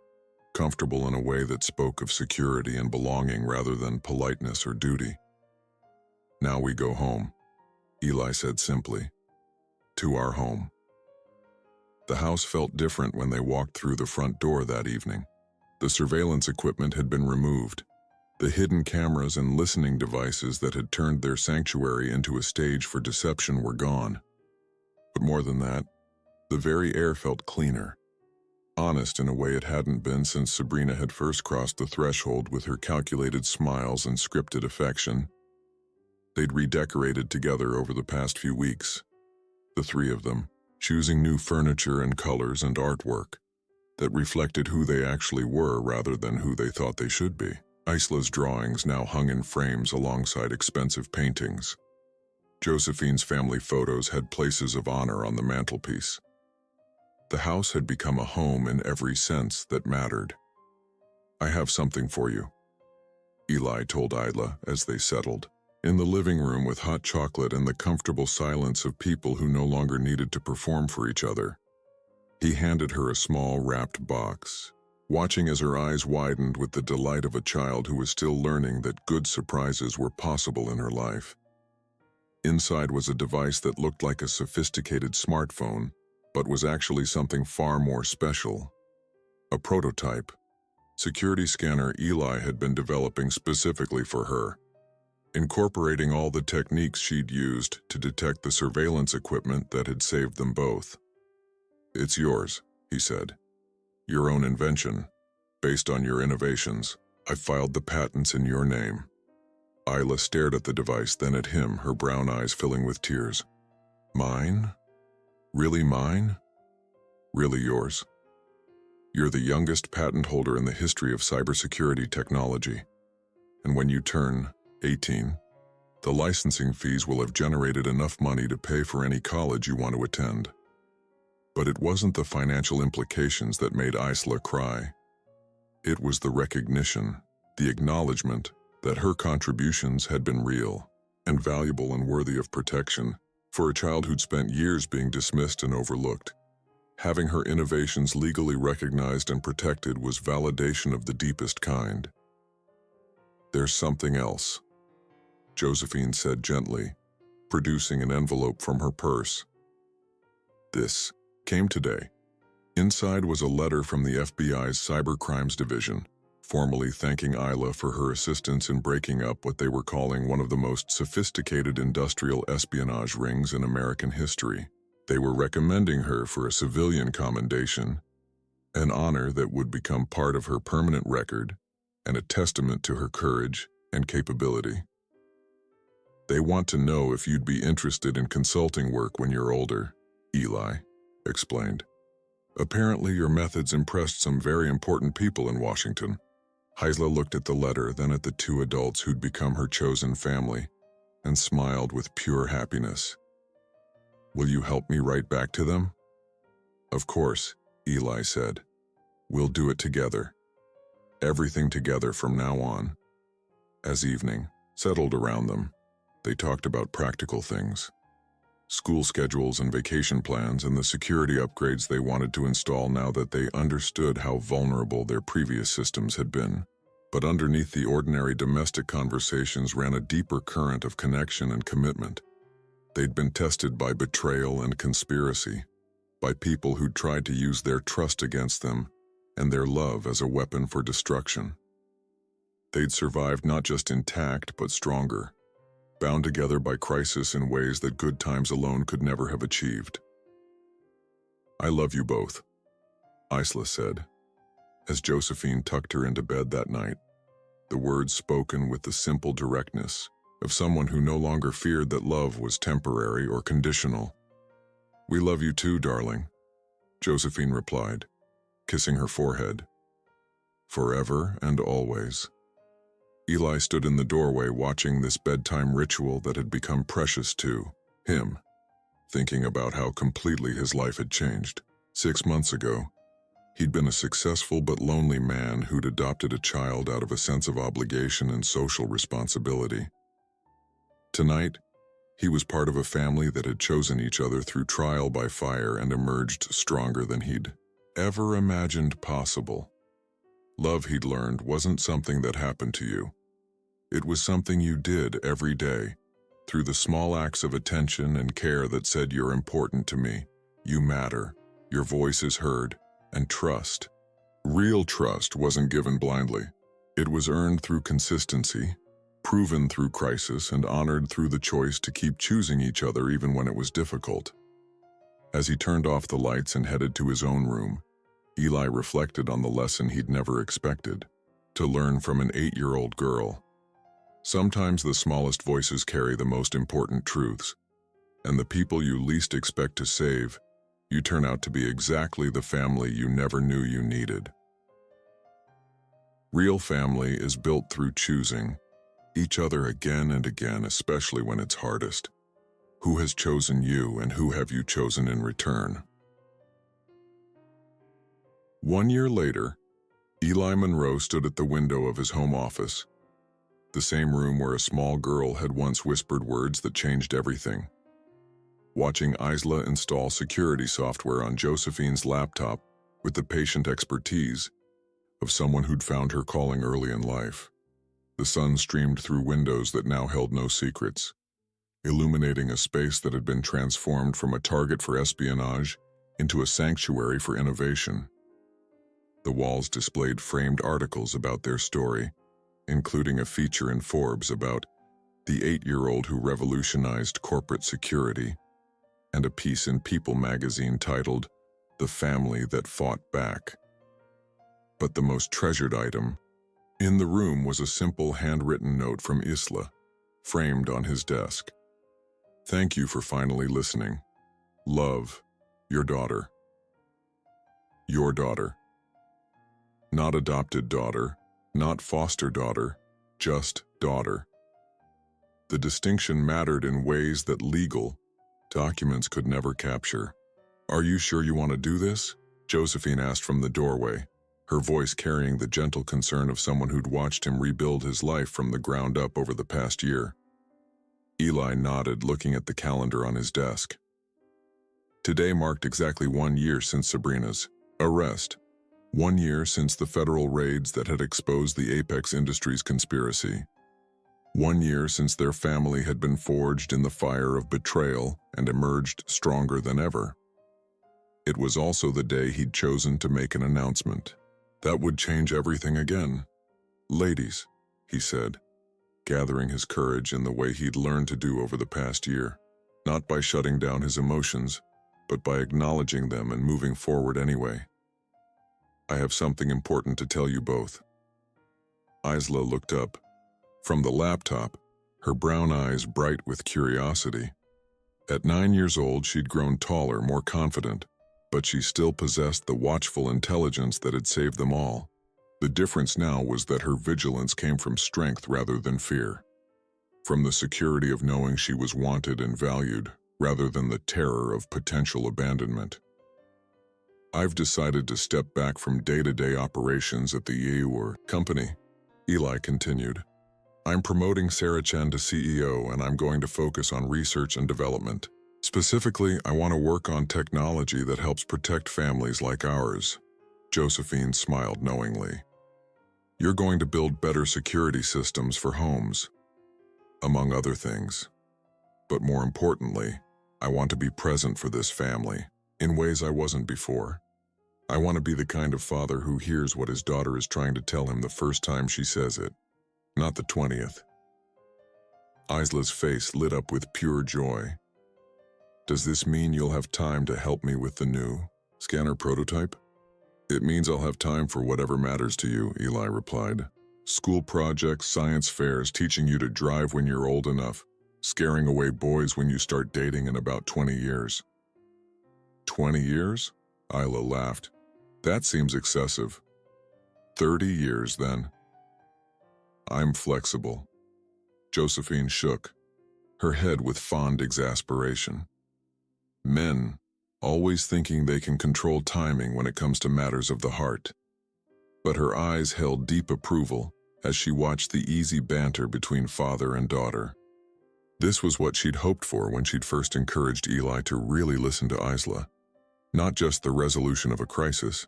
comfortable in a way that spoke of security and belonging rather than politeness or duty. "Now we go home," Eli said simply. "To our home." The house felt different when they walked through the front door that evening. The surveillance equipment had been removed. The hidden cameras and listening devices that had turned their sanctuary into a stage for deception were gone. But more than that, the very air felt cleaner, honest in a way it hadn't been since Sabrina had first crossed the threshold with her calculated smiles and scripted affection. They'd redecorated together over the past few weeks, the three of them, choosing new furniture and colors and artwork that reflected who they actually were rather than who they thought they should be. Isla's drawings now hung in frames alongside expensive paintings. Josephine's family photos had places of honor on the mantelpiece. The house had become a home in every sense that mattered. "I have something for you," Eli told Isla as they settled in the living room with hot chocolate and the comfortable silence of people who no longer needed to perform for each other. He handed her a small wrapped box, watching as her eyes widened with the delight of a child who was still learning that good surprises were possible in her life. Inside was a device that looked like a sophisticated smartphone, but was actually something far more special. A prototype, security scanner Eli had been developing specifically for her, incorporating all the techniques she'd used to detect the surveillance equipment that had saved them both. "It's yours," he said. "Your own invention, based on your innovations. I filed the patents in your name." Isla stared at the device, then at him, her brown eyes filling with tears. "Mine? Really mine? Really yours? You're the youngest patent holder in the history of cybersecurity technology. And when you turn 18, the licensing fees will have generated enough money to pay for any college you want to attend." But it wasn't the financial implications that made Isla cry. It was the recognition, the acknowledgement that her contributions had been real and valuable and worthy of protection. For a child who'd spent years being dismissed and overlooked, having her innovations legally recognized and protected was validation of the deepest kind. "There's something else," Josephine said gently, producing an envelope from her purse. "This came today." Inside was a letter from the FBI's Cybercrimes Division, formally thanking Isla for her assistance in breaking up what they were calling one of the most sophisticated industrial espionage rings in American history. They were recommending her for a civilian commendation, an honor that would become part of her permanent record and a testament to her courage and capability. "They want to know if you'd be interested in consulting work when you're older," Eli explained. "Apparently your methods impressed some very important people in Washington." Isla looked at the letter, then at the two adults who'd become her chosen family, and smiled with pure happiness. "Will you help me write back to them?" "Of course," Eli said. "We'll do it together. Everything together from now on." As evening settled around them, they talked about practical things. School schedules and vacation plans and the security upgrades they wanted to install now that they understood how vulnerable their previous systems had been. But underneath the ordinary domestic conversations ran a deeper current of connection and commitment. They'd been tested by betrayal and conspiracy, by people who'd tried to use their trust against them and their love as a weapon for destruction. They'd survived not just intact but stronger, bound together by crisis in ways that good times alone could never have achieved. "I love you both," Isla said, as Josephine tucked her into bed that night, the words spoken with the simple directness of someone who no longer feared that love was temporary or conditional. "We love you too, darling," Josephine replied, kissing her forehead. "Forever and always." Eli stood in the doorway watching this bedtime ritual that had become precious to him, thinking about how completely his life had changed. 6 months ago, he'd been a successful but lonely man who'd adopted a child out of a sense of obligation and social responsibility. Tonight, he was part of a family that had chosen each other through trial by fire and emerged stronger than he'd ever imagined possible. Love, he'd learned, wasn't something that happened to you. It was something you did every day, through the small acts of attention and care that said, "You're important to me, you matter, your voice is heard," and trust. Real trust wasn't given blindly. It was earned through consistency, proven through crisis, and honored through the choice to keep choosing each other even when it was difficult. As he turned off the lights and headed to his own room, Eli reflected on the lesson he'd never expected to learn from an 8-year-old girl. Sometimes the smallest voices carry the most important truths, and the people you least expect to save, you turn out to be exactly the family you never knew you needed. Real family is built through choosing each other again and again, especially when it's hardest. Who has chosen you, and who have you chosen in return? 1 year later, Eli Monroe stood at the window of his home office, the same room where a small girl had once whispered words that changed everything. Watching Isla install security software on Josephine's laptop with the patient expertise of someone who'd found her calling early in life. The sun streamed through windows that now held no secrets, illuminating a space that had been transformed from a target for espionage into a sanctuary for innovation. The walls displayed framed articles about their story, including a feature in Forbes about the 8-year-old who revolutionized corporate security, and a piece in People magazine titled "The Family That Fought Back." But the most treasured item in the room was a simple handwritten note from Isla, framed on his desk. "Thank you for finally listening. Love, your daughter." Your daughter. Not adopted daughter, not foster daughter, just daughter. The distinction mattered in ways that legal documents could never capture. "Are you sure you want to do this?" Josephine asked from the doorway, her voice carrying the gentle concern of someone who'd watched him rebuild his life from the ground up over the past year. Eli nodded, looking at the calendar on his desk. Today marked exactly 1 year since Sabrina's arrest. 1 year since the federal raids that had exposed the Apex Industries conspiracy. 1 year since their family had been forged in the fire of betrayal and emerged stronger than ever. It was also the day he'd chosen to make an announcement that would change everything again. "Ladies," he said, gathering his courage in the way he'd learned to do over the past year, not by shutting down his emotions, but by acknowledging them and moving forward anyway. "I have something important to tell you both." Isla looked up from the laptop, her brown eyes bright with curiosity. At 9 years old, she'd grown taller, more confident, but she still possessed the watchful intelligence that had saved them all. The difference now was that her vigilance came from strength rather than fear, from the security of knowing she was wanted and valued, rather than the terror of potential abandonment. "I've decided to step back from day-to-day operations at the Yeur company," Eli continued. "I'm promoting Sarah Chen to CEO, and I'm going to focus on research and development. Specifically, I want to work on technology that helps protect families like ours." Josephine smiled knowingly. "You're going to build better security systems for homes, among other things. But more importantly, I want to be present for this family, in ways I wasn't before. I want to be the kind of father who hears what his daughter is trying to tell him the first time she says it, not the 20th. Isla's face lit up with pure joy. "Does this mean you'll have time to help me with the new scanner prototype?" "It means I'll have time for whatever matters to you," Eli replied. "School projects, science fairs, teaching you to drive when you're old enough, scaring away boys when you start dating in about 20 years. 20 years? Isla laughed. "That seems excessive." 30 years, then." I'm flexible. Josephine shook, her head with fond exasperation. Men, always thinking they can control timing when it comes to matters of the heart. But her eyes held deep approval as she watched the easy banter between father and daughter. This was what she'd hoped for when she'd first encouraged Eli to really listen to Isla. Not just the resolution of a crisis,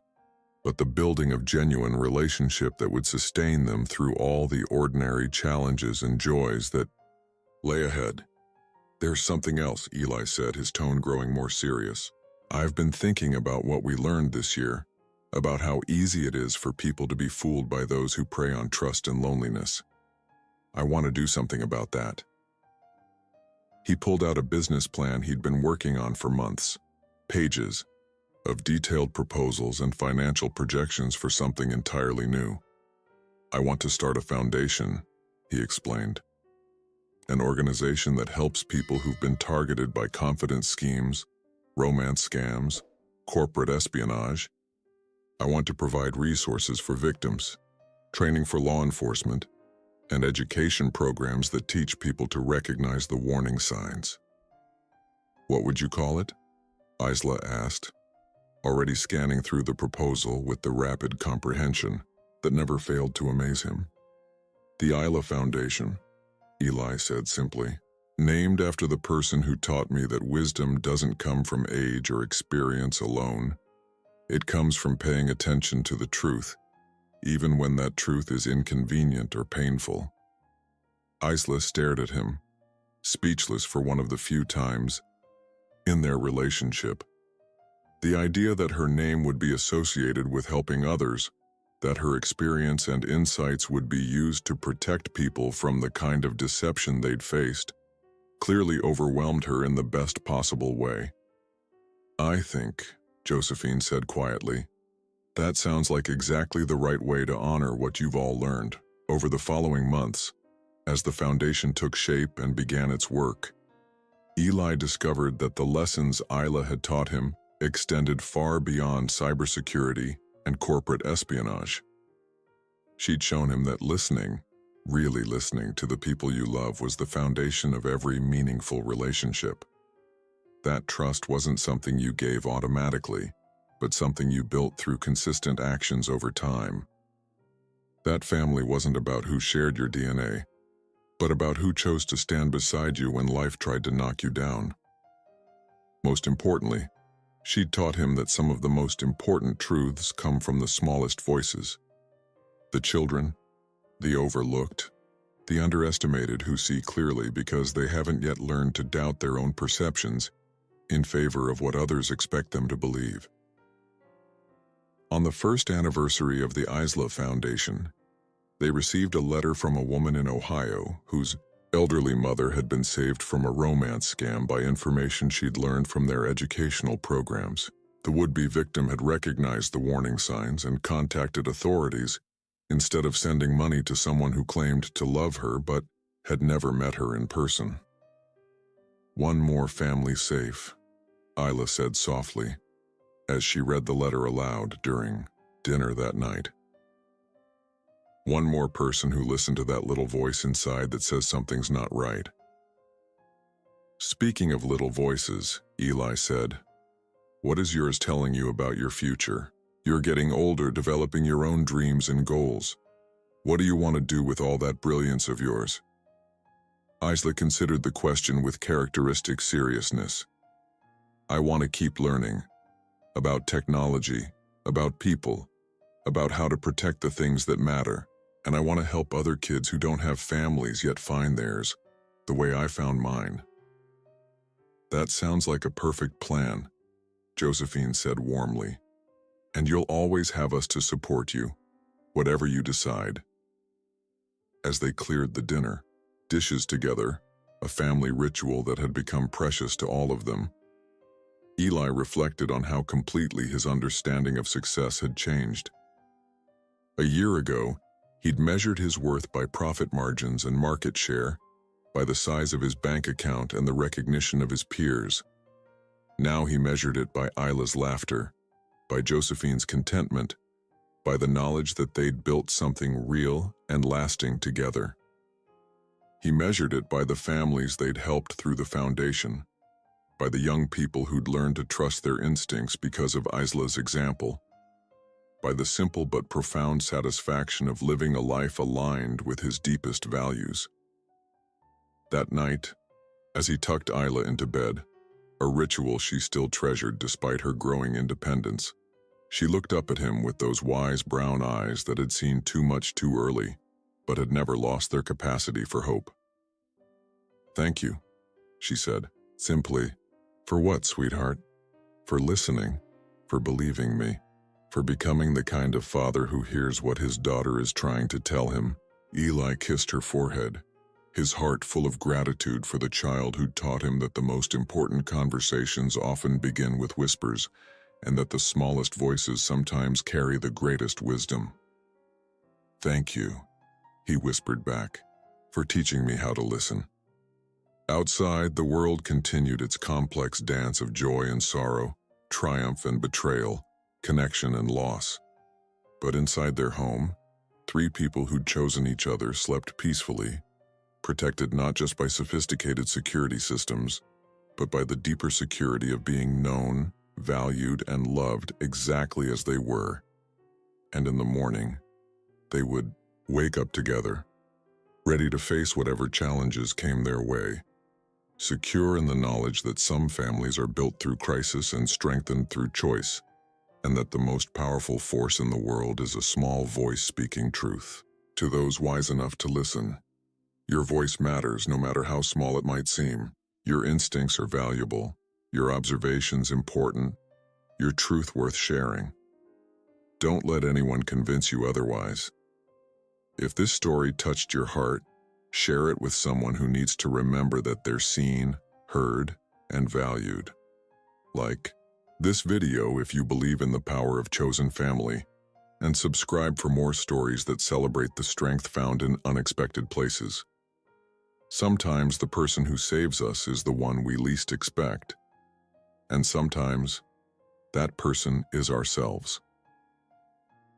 but the building of genuine relationship that would sustain them through all the ordinary challenges and joys that lay ahead. There's something else, Eli said, his tone growing more serious. I've been thinking about what we learned this year, about how easy it is for people to be fooled by those who prey on trust and loneliness. I want to do something about that. He pulled out a business plan he'd been working on for months, pages of detailed proposals and financial projections for something entirely new. I want to start a foundation, he explained. An organization that helps people who've been targeted by confidence schemes, romance scams, corporate espionage. I want to provide resources for victims, training for law enforcement, and education programs that teach people to recognize the warning signs. What would you call it? Isla asked, already scanning through the proposal with the rapid comprehension that never failed to amaze him. The Isla Foundation, Eli said simply, named after the person who taught me that wisdom doesn't come from age or experience alone. It comes from paying attention to the truth, even when that truth is inconvenient or painful. Isla stared at him, speechless for one of the few times in their relationship. The idea that her name would be associated with helping others, that her experience and insights would be used to protect people from the kind of deception they'd faced, clearly overwhelmed her in the best possible way. I think, Josephine said quietly, that sounds like exactly the right way to honor what you've all learned over the following months. As the foundation took shape and began its work, Eli discovered that the lessons Isla had taught him extended far beyond cybersecurity and corporate espionage. She'd shown him that listening, really listening to the people you love, was the foundation of every meaningful relationship. That trust wasn't something you gave automatically, but something you built through consistent actions over time. That family wasn't about who shared your DNA, but about who chose to stand beside you when life tried to knock you down. Most importantly, she'd taught him that some of the most important truths come from the smallest voices. The children, the overlooked, the underestimated who see clearly because they haven't yet learned to doubt their own perceptions in favor of what others expect them to believe. On the first anniversary of the Isla Foundation, they received a letter from a woman in Ohio whose elderly mother had been saved from a romance scam by information she'd learned from their educational programs. The would-be victim had recognized the warning signs and contacted authorities instead of sending money to someone who claimed to love her but had never met her in person. One more family safe, Isla said softly, as she read the letter aloud during dinner that night. One more person who listened to that little voice inside that says something's not right. Speaking of little voices, Eli said, what is yours telling you about your future? You're getting older, developing your own dreams and goals. What do you want to do with all that brilliance of yours? Isla considered the question with characteristic seriousness. I want to keep learning. About technology, about people, about how to protect the things that matter. And I want to help other kids who don't have families yet find theirs, the way I found mine. That sounds like a perfect plan, Josephine said warmly. And you'll always have us to support you, whatever you decide. As they cleared the dinner, dishes together, a family ritual that had become precious to all of them, Eli reflected on how completely his understanding of success had changed. A year ago, he'd measured his worth by profit margins and market share, by the size of his bank account and the recognition of his peers. Now he measured it by Isla's laughter, by Josephine's contentment, by the knowledge that they'd built something real and lasting together. He measured it by the families they'd helped through the foundation, by the young people who'd learned to trust their instincts because of Isla's example, by the simple but profound satisfaction of living a life aligned with his deepest values. That night, as he tucked Isla into bed, a ritual she still treasured despite her growing independence, she looked up at him with those wise brown eyes that had seen too much too early, but had never lost their capacity for hope. "Thank you," she said, simply. "For what, sweetheart?" "For listening, for believing me, for becoming the kind of father who hears what his daughter is trying to tell him." Eli kissed her forehead, his heart full of gratitude for the child who'd taught him that the most important conversations often begin with whispers, and that the smallest voices sometimes carry the greatest wisdom. "Thank you," he whispered back, "for teaching me how to listen." Outside, the world continued its complex dance of joy and sorrow, triumph and betrayal, connection and loss. But inside their home, three people who'd chosen each other slept peacefully, protected not just by sophisticated security systems, but by the deeper security of being known, valued, and loved exactly as they were. And in the morning, they would wake up together, ready to face whatever challenges came their way, secure in the knowledge that some families are built through crisis and strengthened through choice, and that the most powerful force in the world is a small voice speaking truth. To those wise enough to listen, your voice matters no matter how small it might seem. Your instincts are valuable, your observations important, your truth worth sharing. Don't let anyone convince you otherwise. If this story touched your heart, share it with someone who needs to remember that they're seen, heard, and valued. Like this video if you believe in the power of chosen family, and subscribe for more stories that celebrate the strength found in unexpected places. Sometimes the person who saves us is the one we least expect, and sometimes that person is ourselves.